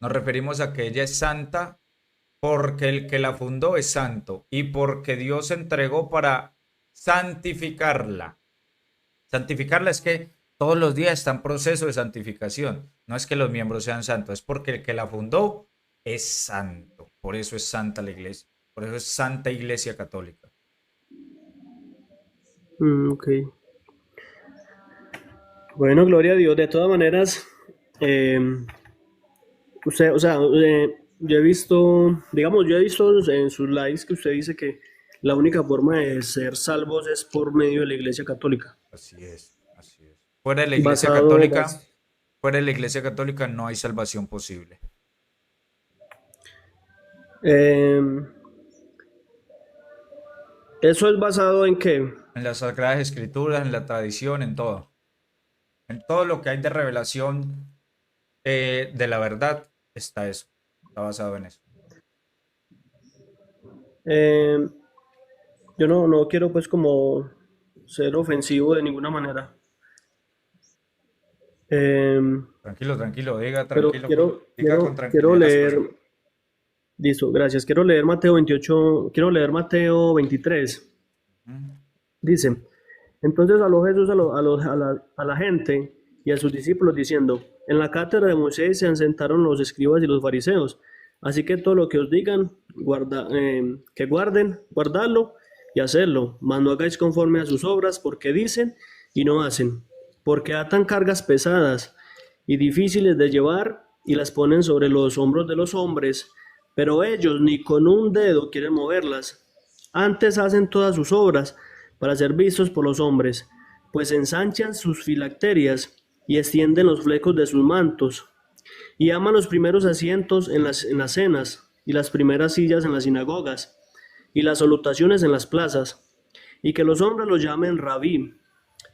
nos referimos a que ella es santa porque el que la fundó es santo y porque Dios se entregó para santificarla. Santificarla es que todos los días está en proceso de santificación. No es que los miembros sean santos, es porque el que la fundó es santo. Por eso es santa la iglesia. Por eso es Santa Iglesia Católica. Ok. Bueno, gloria a Dios. De todas maneras, eh, usted, o sea, yo he visto, digamos, yo he visto en sus likes que usted dice que la única forma de ser salvos es por medio de la iglesia católica. Así es, así es. Fuera de la Iglesia Basado, Católica, fuera de la Iglesia Católica no hay salvación posible. eh, ¿eso es basado en qué? En las Sagradas Escrituras, en la tradición, en todo. En todo lo que hay de revelación de la verdad está eso. Está basado en eso. Eh, yo no quiero pues como ser ofensivo de ninguna manera, eh, Tranquilo, tranquilo, diga pero tranquilo, diga con quiero tranquilidad las cosas. leer, listo, gracias, quiero leer Mateo 28, quiero leer Mateo 23. Mm. Dice, entonces habló Jesús a la gente y a sus discípulos diciendo, en la cátedra de Moisés se sentaron los escribas y los fariseos, así que todo lo que os digan, que guarden, guardadlo y hacerlo, mas no hagáis conforme a sus obras, porque dicen y no hacen, porque atan cargas pesadas y difíciles de llevar y las ponen sobre los hombros de los hombres, pero ellos ni con un dedo quieren moverlas. Antes hacen todas sus obras para ser vistos por los hombres, pues ensanchan sus filacterias y extienden los flecos de sus mantos, y aman los primeros asientos en las cenas, y las primeras sillas en las sinagogas, y las salutaciones en las plazas, y que los hombres los llamen rabí.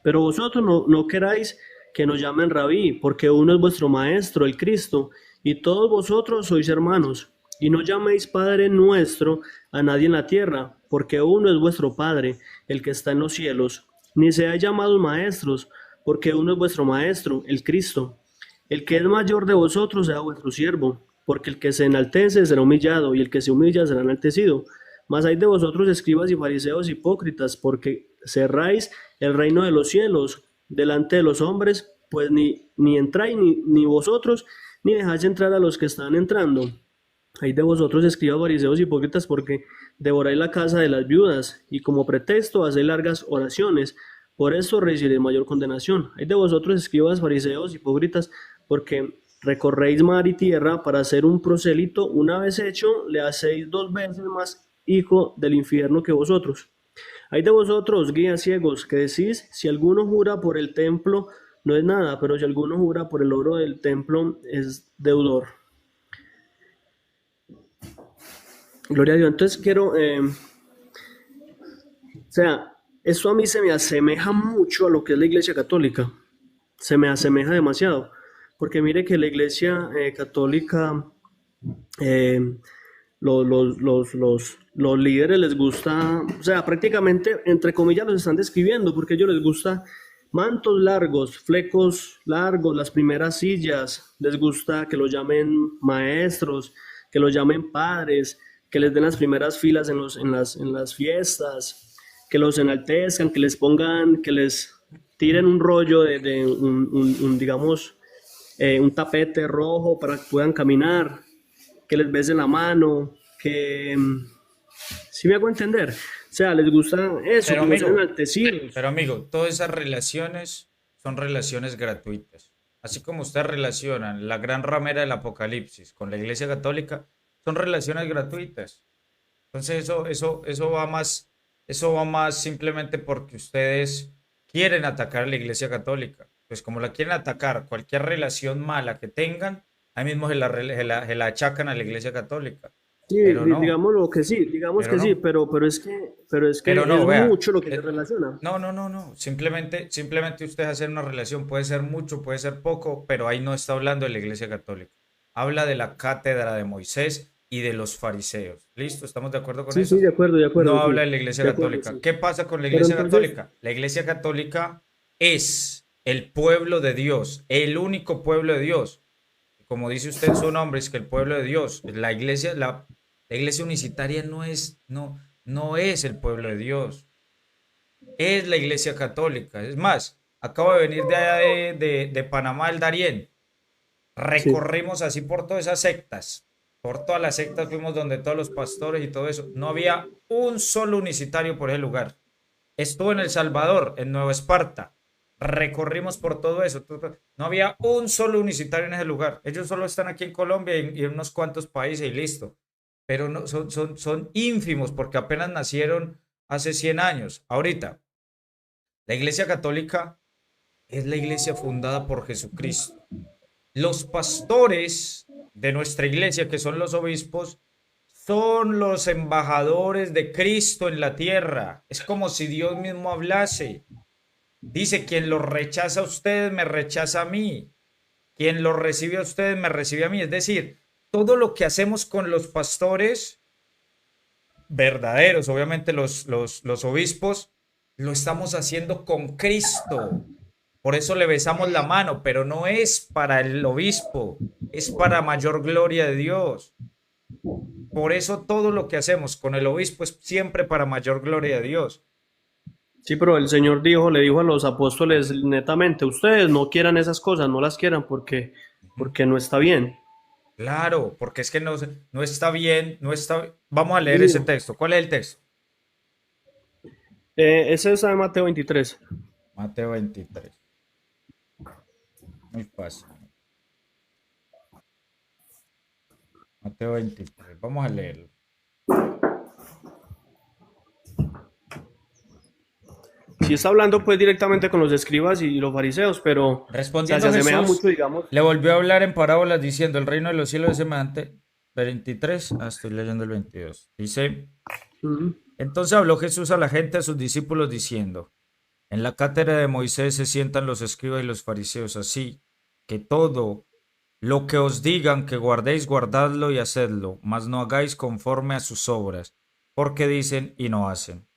Pero vosotros no queráis que nos llamen rabí, porque uno es vuestro maestro, el Cristo, y todos vosotros sois hermanos. Y no llaméis Padre nuestro a nadie en la tierra, porque uno es vuestro Padre, el que está en los cielos. Ni seáis llamados maestros, porque uno es vuestro Maestro, el Cristo. El que es mayor de vosotros sea vuestro siervo, porque el que se enaltece será humillado, y el que se humilla será enaltecido. Mas hay de vosotros, escribas y fariseos hipócritas, porque cerráis el reino de los cielos delante de los hombres, pues ni entráis ni vosotros, ni dejáis entrar a los que están entrando. Hay de vosotros, escribas, fariseos hipócritas, porque devoráis la casa de las viudas, y como pretexto hacéis largas oraciones. Por eso recibiréis mayor condenación. Hay de vosotros, escribas, fariseos hipócritas, porque recorréis mar y tierra para hacer un prosélito. Una vez hecho, le hacéis 2 veces más hijo del infierno que vosotros. Hay de vosotros, guías ciegos, que decís, si alguno jura por el templo, no es nada, pero si alguno jura por el oro del templo, es deudor. Gloria a Dios. Entonces quiero, o sea, eso a mí se me asemeja mucho a lo que es la Iglesia Católica. Se me asemeja demasiado. Porque mire que la Iglesia Católica, eh, los líderes les gusta, o sea, prácticamente, entre comillas, los están describiendo, porque a ellos les gusta mantos largos, flecos largos, las primeras sillas, les gusta que los llamen maestros, que los llamen padres, que les den las primeras filas en las fiestas, que los enaltezcan, que les pongan, que les tiren un rollo de digamos, un tapete rojo para que puedan caminar, que les besen la mano, que... ¿Sí me hago entender? O sea, les gusta eso, Pero como ser amigo, enaltecidos. pero amigo, todas esas relaciones son relaciones gratuitas. Así como ustedes relacionan la gran ramera del Apocalipsis con la Iglesia Católica, son relaciones gratuitas. Entonces eso va más simplemente porque ustedes quieren atacar a la Iglesia Católica. Pues como la quieren atacar, cualquier relación mala que tengan, ahí mismo se la achacan a la Iglesia Católica. Sí, Pero no, digamos pero que sí, no, pero es que pero no, es vea. mucho lo que se relaciona. No, no, no, no. Simplemente ustedes hacen una relación, puede ser mucho, puede ser poco, pero ahí no está hablando de la Iglesia Católica. Habla de la cátedra de Moisés y de los fariseos. ¿Listo? ¿Estamos de acuerdo con Sí, sí, eso? de No acuerdo, habla sí. de la Iglesia De acuerdo, Católica. sí. ¿Qué pasa con la Pero Iglesia entonces, Católica? La Iglesia Católica es el pueblo de Dios, el único pueblo de Dios. Como dice usted en su nombre, es que el pueblo de Dios, la iglesia unicitaria no es el pueblo de Dios, es la iglesia católica. Es más, acabo de venir de allá de Panamá, el Darién. sí. Recorrimos así por todas esas sectas. Por todas las sectas fuimos donde todos los pastores y todo eso. No había un solo unicitario por ese lugar. Estuve en El Salvador, en Nueva Esparta. Recorrimos por todo eso. No había un solo unicitario en ese lugar. Ellos solo están aquí en Colombia y en unos cuantos países y listo. Pero no, son ínfimos porque apenas nacieron hace 100 años. Ahorita, la Iglesia Católica es la iglesia fundada por Jesucristo. Los pastores de nuestra iglesia, que son los obispos, son los embajadores de Cristo en la tierra. Es como si Dios mismo hablase. Dice, quien lo rechaza a ustedes, me rechaza a mí. Quien lo recibe a ustedes, me recibe a mí. Es decir, todo lo que hacemos con los pastores verdaderos, obviamente los obispos, lo estamos haciendo con Cristo. Por eso le besamos la mano, pero no es para el obispo, es para mayor gloria de Dios. Por eso todo lo que hacemos con el obispo es siempre para mayor gloria de Dios. Sí, pero el Señor le dijo a los apóstoles netamente, ustedes no quieran esas cosas, no las quieran Ujú. porque no está bien. Claro, porque es que no, no está bien, no está... Vamos a leer ese Mira, texto. ¿Cuál es el texto? ese es de Mateo 23. Mateo 23. Muy fácil. Mateo 23. Vamos a leerlo. Sí está hablando pues directamente con los escribas y los fariseos, pero, o sea, se Respondiendo asemeja Jesús, mucho, digamos. le volvió a hablar en parábolas diciendo, el reino de los cielos es semejante. 23, estoy leyendo el 22. Dice, Ujú. entonces habló Jesús a la gente, a sus discípulos, diciendo, en la cátedra de Moisés se sientan los escribas y los fariseos, así que todo lo que os digan que guardéis, guardadlo y hacedlo, mas no hagáis conforme a sus obras, porque dicen y no hacen,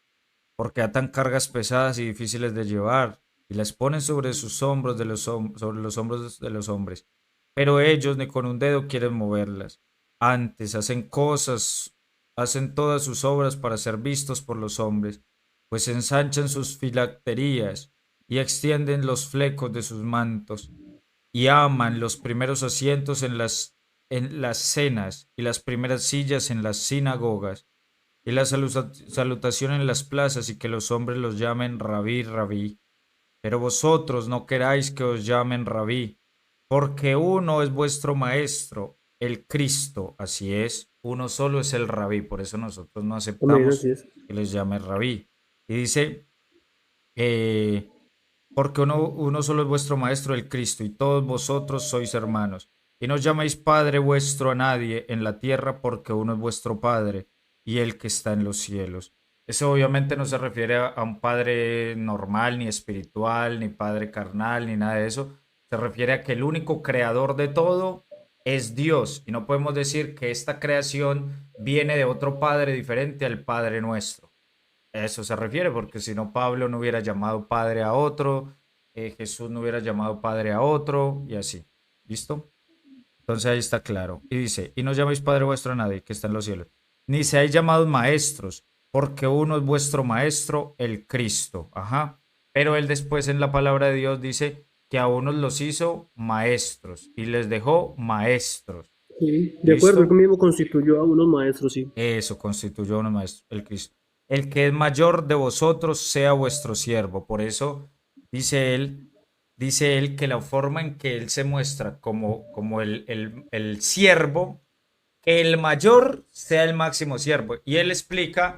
porque atan cargas pesadas y difíciles de llevar, y las ponen sobre sus hombros sobre los hombros de los hombres. Pero ellos ni con un dedo quieren moverlas. Antes hacen todas sus obras para ser vistos por los hombres, pues ensanchan sus filacterías y extienden los flecos de sus mantos, y aman los primeros asientos en las cenas y las primeras sillas en las sinagogas y la salutación en las plazas y que los hombres los llamen rabí, rabí. Pero vosotros no queráis que os llamen rabí, porque uno es vuestro maestro, el Cristo, así es, uno solo es el rabí, por eso nosotros no Amén, aceptamos así es. que les llame rabí. Y dice, eh, porque uno solo es vuestro maestro, el Cristo, y todos vosotros sois hermanos. Y no llaméis Padre vuestro a nadie en la tierra, porque uno es vuestro Padre, y el que está en los cielos. Eso obviamente no se refiere a un padre normal, ni espiritual, ni padre carnal, ni nada de eso. Se refiere a que el único creador de todo es Dios. Y no podemos decir que esta creación viene de otro padre diferente al Padre nuestro. A eso se refiere, porque si no, Pablo no hubiera llamado padre a otro, Jesús no hubiera llamado padre a otro, y así. ¿Listo? Entonces ahí está claro. Y dice, y no llaméis padre vuestro a nadie que está en los cielos, ni seáis llamados maestros, porque uno es vuestro maestro, el Cristo. Ajá. Pero él después en la palabra de Dios dice que a unos los hizo maestros y les dejó maestros. Sí, de acuerdo, él ¿Listo? mismo constituyó a unos maestros, sí. Eso constituyó un maestro, el Cristo. El que es mayor de vosotros sea vuestro siervo. Por eso dice él, dice él que la forma en que él se muestra como el siervo, que el mayor sea el máximo siervo. Y él explica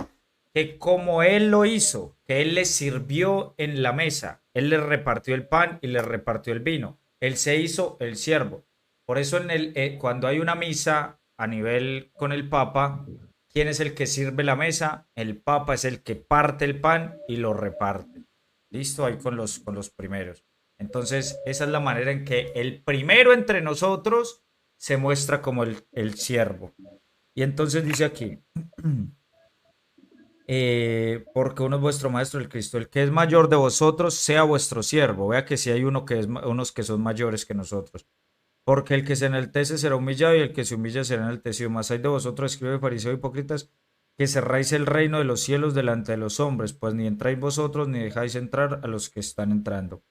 que como él lo hizo, que él le sirvió en la mesa, él le repartió el pan y le repartió el vino. Él se hizo el siervo. Por eso cuando hay una misa a nivel con el Papa, ¿quién es el que sirve la mesa? El Papa es el que parte el pan y lo reparte. Listo, ahí con los primeros. Entonces, esa es la manera en que el primero entre nosotros se muestra como el siervo. Y entonces dice aquí, porque uno es vuestro maestro, el Cristo, el que es mayor de vosotros sea vuestro siervo. Vea que si hay unos que son mayores que nosotros. Porque el que se enaltece será humillado y el que se humilla será enaltecido. Mas hay de vosotros, escribe fariseos hipócritas, que cerráis el reino de los cielos delante de los hombres, pues ni entráis vosotros ni dejáis entrar a los que están entrando.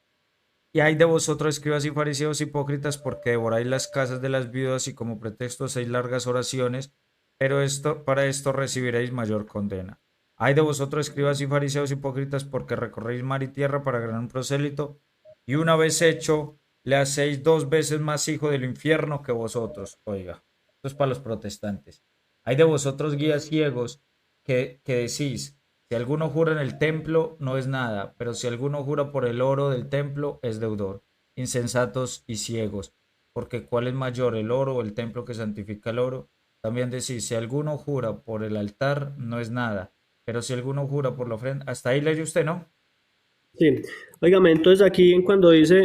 Y hay de vosotros, escribas y fariseos hipócritas, porque devoráis las casas de las viudas y como pretexto hacéis largas oraciones, pero para esto recibiréis mayor condena. Hay de vosotros, escribas y fariseos hipócritas, porque recorréis mar y tierra para ganar un prosélito, y una vez hecho, le hacéis dos veces más hijo del infierno que vosotros. Oiga, esto es para los protestantes. Hay de vosotros guías ciegos que decís, si alguno jura en el templo, no es nada, pero si alguno jura por el oro del templo, es deudor. Insensatos y ciegos, porque ¿cuál es mayor, el oro o el templo que santifica el oro? También decís, si alguno jura por el altar, no es nada, pero si alguno jura por la ofrenda, hasta ahí leyó usted, ¿no? Sí. Óigame, entonces aquí cuando dice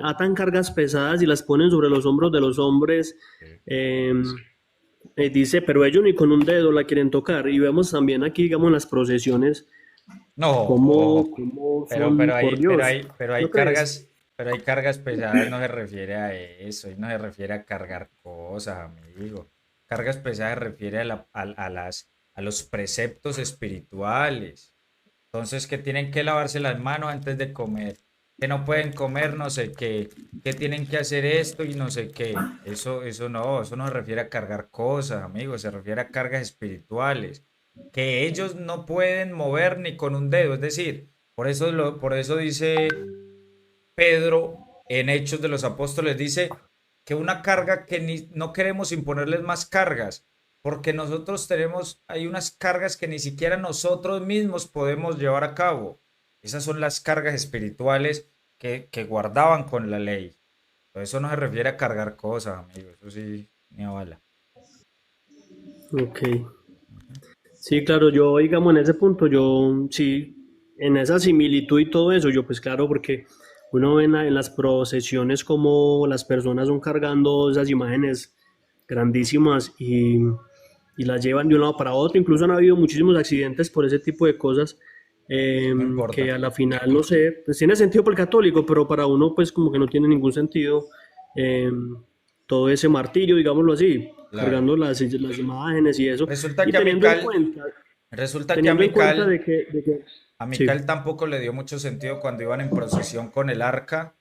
atan cargas pesadas y las ponen sobre los hombros de los hombres, Sí. eh, dice, pero ellos ni con un dedo la quieren tocar. Y vemos también aquí, digamos, en las procesiones, No, cómo son por Dios. ¿No crees? pero hay cargas pesadas, no se refiere a eso, y no se refiere a cargar cosas, amigo. Cargas pesadas se refiere a los preceptos espirituales. Entonces, que tienen que lavarse las manos antes de comer, que no pueden comer no sé qué, que tienen que hacer esto y no sé qué. Eso no se refiere a cargar cosas, amigos, se refiere a cargas espirituales, que ellos no pueden mover ni con un dedo. Es decir, por eso dice Pedro en Hechos de los Apóstoles, dice que una carga que no queremos imponerles más cargas, porque nosotros tenemos, hay unas cargas que ni siquiera nosotros mismos podemos llevar a cabo. Esas son las cargas espirituales que guardaban con la ley. Eso no se refiere a cargar cosas, amigos. Eso sí, ni a bala. Ok. Sí, claro, yo, digamos, en ese punto, yo sí, en esa similitud y todo eso, yo pues claro, porque uno ve en las procesiones como las personas son cargando esas imágenes grandísimas y las llevan de un lado para otro. Incluso han habido muchísimos accidentes por ese tipo de cosas, No que importa. a la final, no sé, pues tiene sentido para el católico, pero para uno pues como que no tiene ningún sentido, eh, todo ese martirio, digámoslo así, Claro. cargando las imágenes y eso, Resulta y que a Mical, resulta que a teniendo en cuenta Mical de que, A sí, Mical tampoco le dio mucho sentido cuando iban en procesión con el arca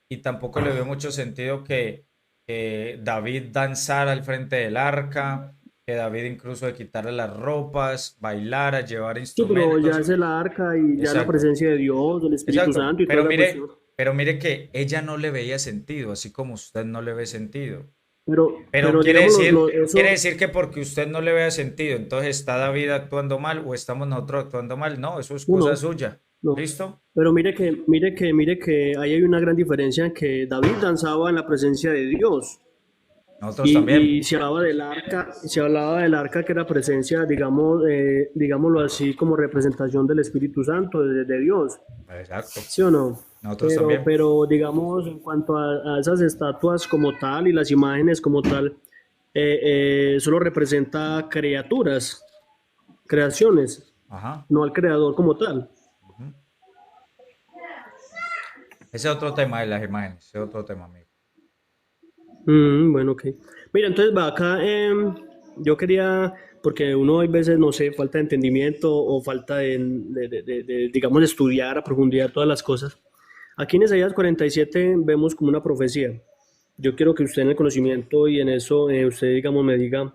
y tampoco le dio mucho sentido que David danzara al frente del arca, que David incluso de quitarle las ropas, bailara, llevar sí, pero ya instrumentos. es el arca y ya la Exacto, presencia de Dios, del Espíritu exacto. Santo y toda esa cuestión. Pero mire que ella no le veía sentido, así como usted no le ve sentido. Pero Pero digamos, quiere eso, decir que porque usted no le vea sentido, entonces está David actuando mal o estamos nosotros actuando mal. No, eso es cosa uno, suya. no. ¿Listo? Pero mire que ahí hay una gran diferencia en que David danzaba en la presencia de Dios. Nosotros Y también. se hablaba del arca que era presencia, digamos, digámoslo así, como representación del Espíritu Santo, de Dios. Exacto. ¿Sí o no? Nosotros Pero, también. pero digamos, en cuanto a esas estatuas como tal y las imágenes como tal, solo representa criaturas, creaciones, Ajá. no al creador como tal. Ujú. Ese es otro tema de las imágenes. Ese es otro tema, amigo. Bueno, ok. Mira, entonces va acá, yo quería, porque uno hay veces, no sé, falta de entendimiento o falta digamos, de estudiar a profundidad todas las cosas. Aquí en Isaías 47 vemos como una profecía. Yo quiero que usted en el conocimiento y en eso, usted, digamos, me diga,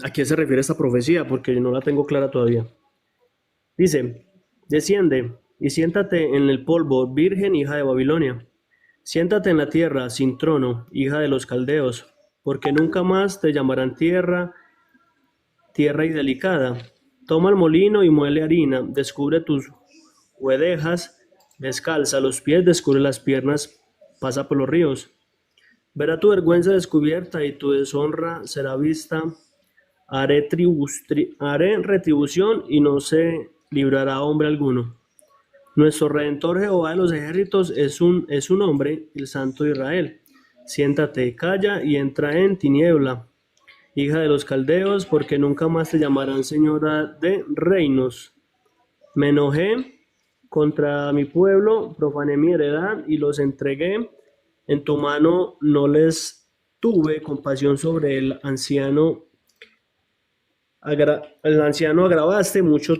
a qué se refiere esta profecía, porque yo no la tengo clara todavía. Dice, desciende y siéntate en el polvo, virgen hija de Babilonia. Siéntate en la tierra sin trono, hija de los caldeos, porque nunca más te llamarán tierra, tierra y delicada. Toma el molino y muele harina, descubre tus huedejas, descalza los pies, descubre las piernas, pasa por los ríos. Verá tu vergüenza descubierta y tu deshonra será vista. Haré retribución y no se librará hombre alguno. Nuestro Redentor Jehová de los ejércitos es un hombre, el Santo de Israel. Siéntate, calla y entra en tiniebla, hija de los caldeos, porque nunca más te llamarán señora de reinos. Me enojé contra mi pueblo, profané mi heredad y los entregué. En tu mano no les tuve compasión sobre el anciano agravaste mucho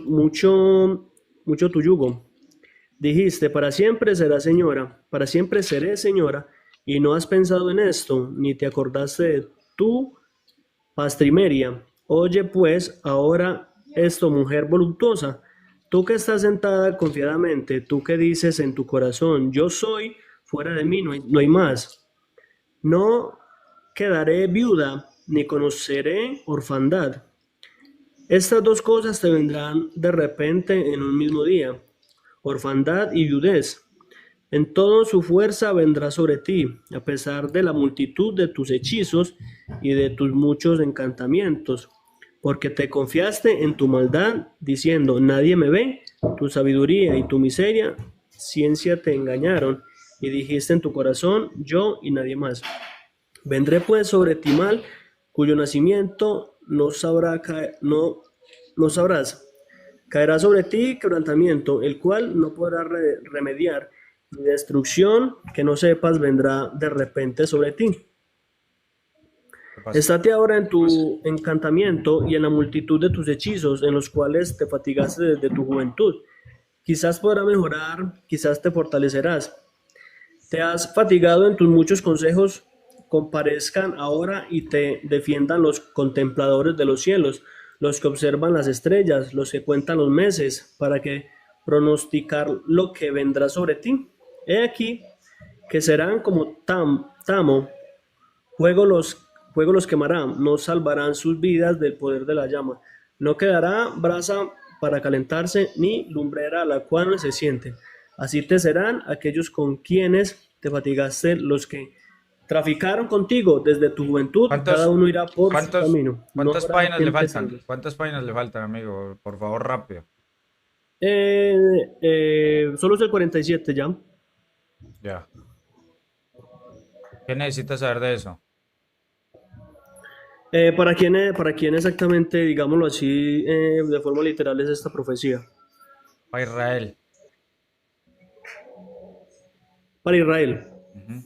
tu yugo. Dijiste, para siempre será señora, para siempre seré señora, y no has pensado en esto, ni te acordaste de tu pastrimeria. Oye pues ahora esto, mujer voluptuosa, tú que estás sentada confiadamente, tú que dices en tu corazón, yo soy, fuera de mí no hay más. No quedaré viuda, ni conoceré orfandad. Estas dos cosas te vendrán de repente en un mismo día, orfandad y viudez. En toda su fuerza vendrá sobre ti, a pesar de la multitud de tus hechizos y de tus muchos encantamientos, porque te confiaste en tu maldad, diciendo, nadie me ve, tu sabiduría y tu miseria, ciencia te engañaron, y dijiste en tu corazón, yo y nadie más. Vendré pues sobre ti mal, cuyo nacimiento no sabrás. Caerá sobre ti quebrantamiento, el cual no podrás remediar, y destrucción que no sepas vendrá de repente sobre ti. pasa? Estate ahora en tu encantamiento y en la multitud de tus hechizos, en los cuales te fatigaste desde tu juventud. Quizás podrá mejorar, quizás te fortalecerás. Te has fatigado en tus muchos consejos, comparezcan ahora y te defiendan los contempladores de los cielos, los que observan las estrellas, los que cuentan los meses, para que pronosticar lo que vendrá sobre ti. He aquí que serán como tamo, fuego los quemará, no salvarán sus vidas del poder de la llama. No quedará brasa para calentarse, ni lumbrera a la cual se siente. Así te serán aquellos con quienes te fatigaste, los que traficaron contigo desde tu juventud, cada ¿Cuántos, uno irá por su cuántos, camino. No cuántas habrá páginas le quien te faltan? salve. ¿Cuántas páginas le faltan, amigo? Por favor, rápido. Solo es el 47 ya. Ya. ¿Qué necesitas saber de eso? Para quién exactamente, digámoslo así, de forma literal es esta profecía? Para Israel. Para Israel. Ujú.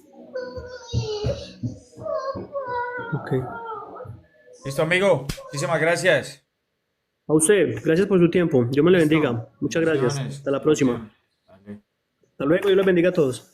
Ok. Listo, amigo. Muchísimas gracias. A usted, gracias por su tiempo. Dios me le Listo. bendiga. Muchas gracias. Bendiciones. Hasta la Estamos próxima. bien. Dale. Hasta luego. Dios les bendiga a todos.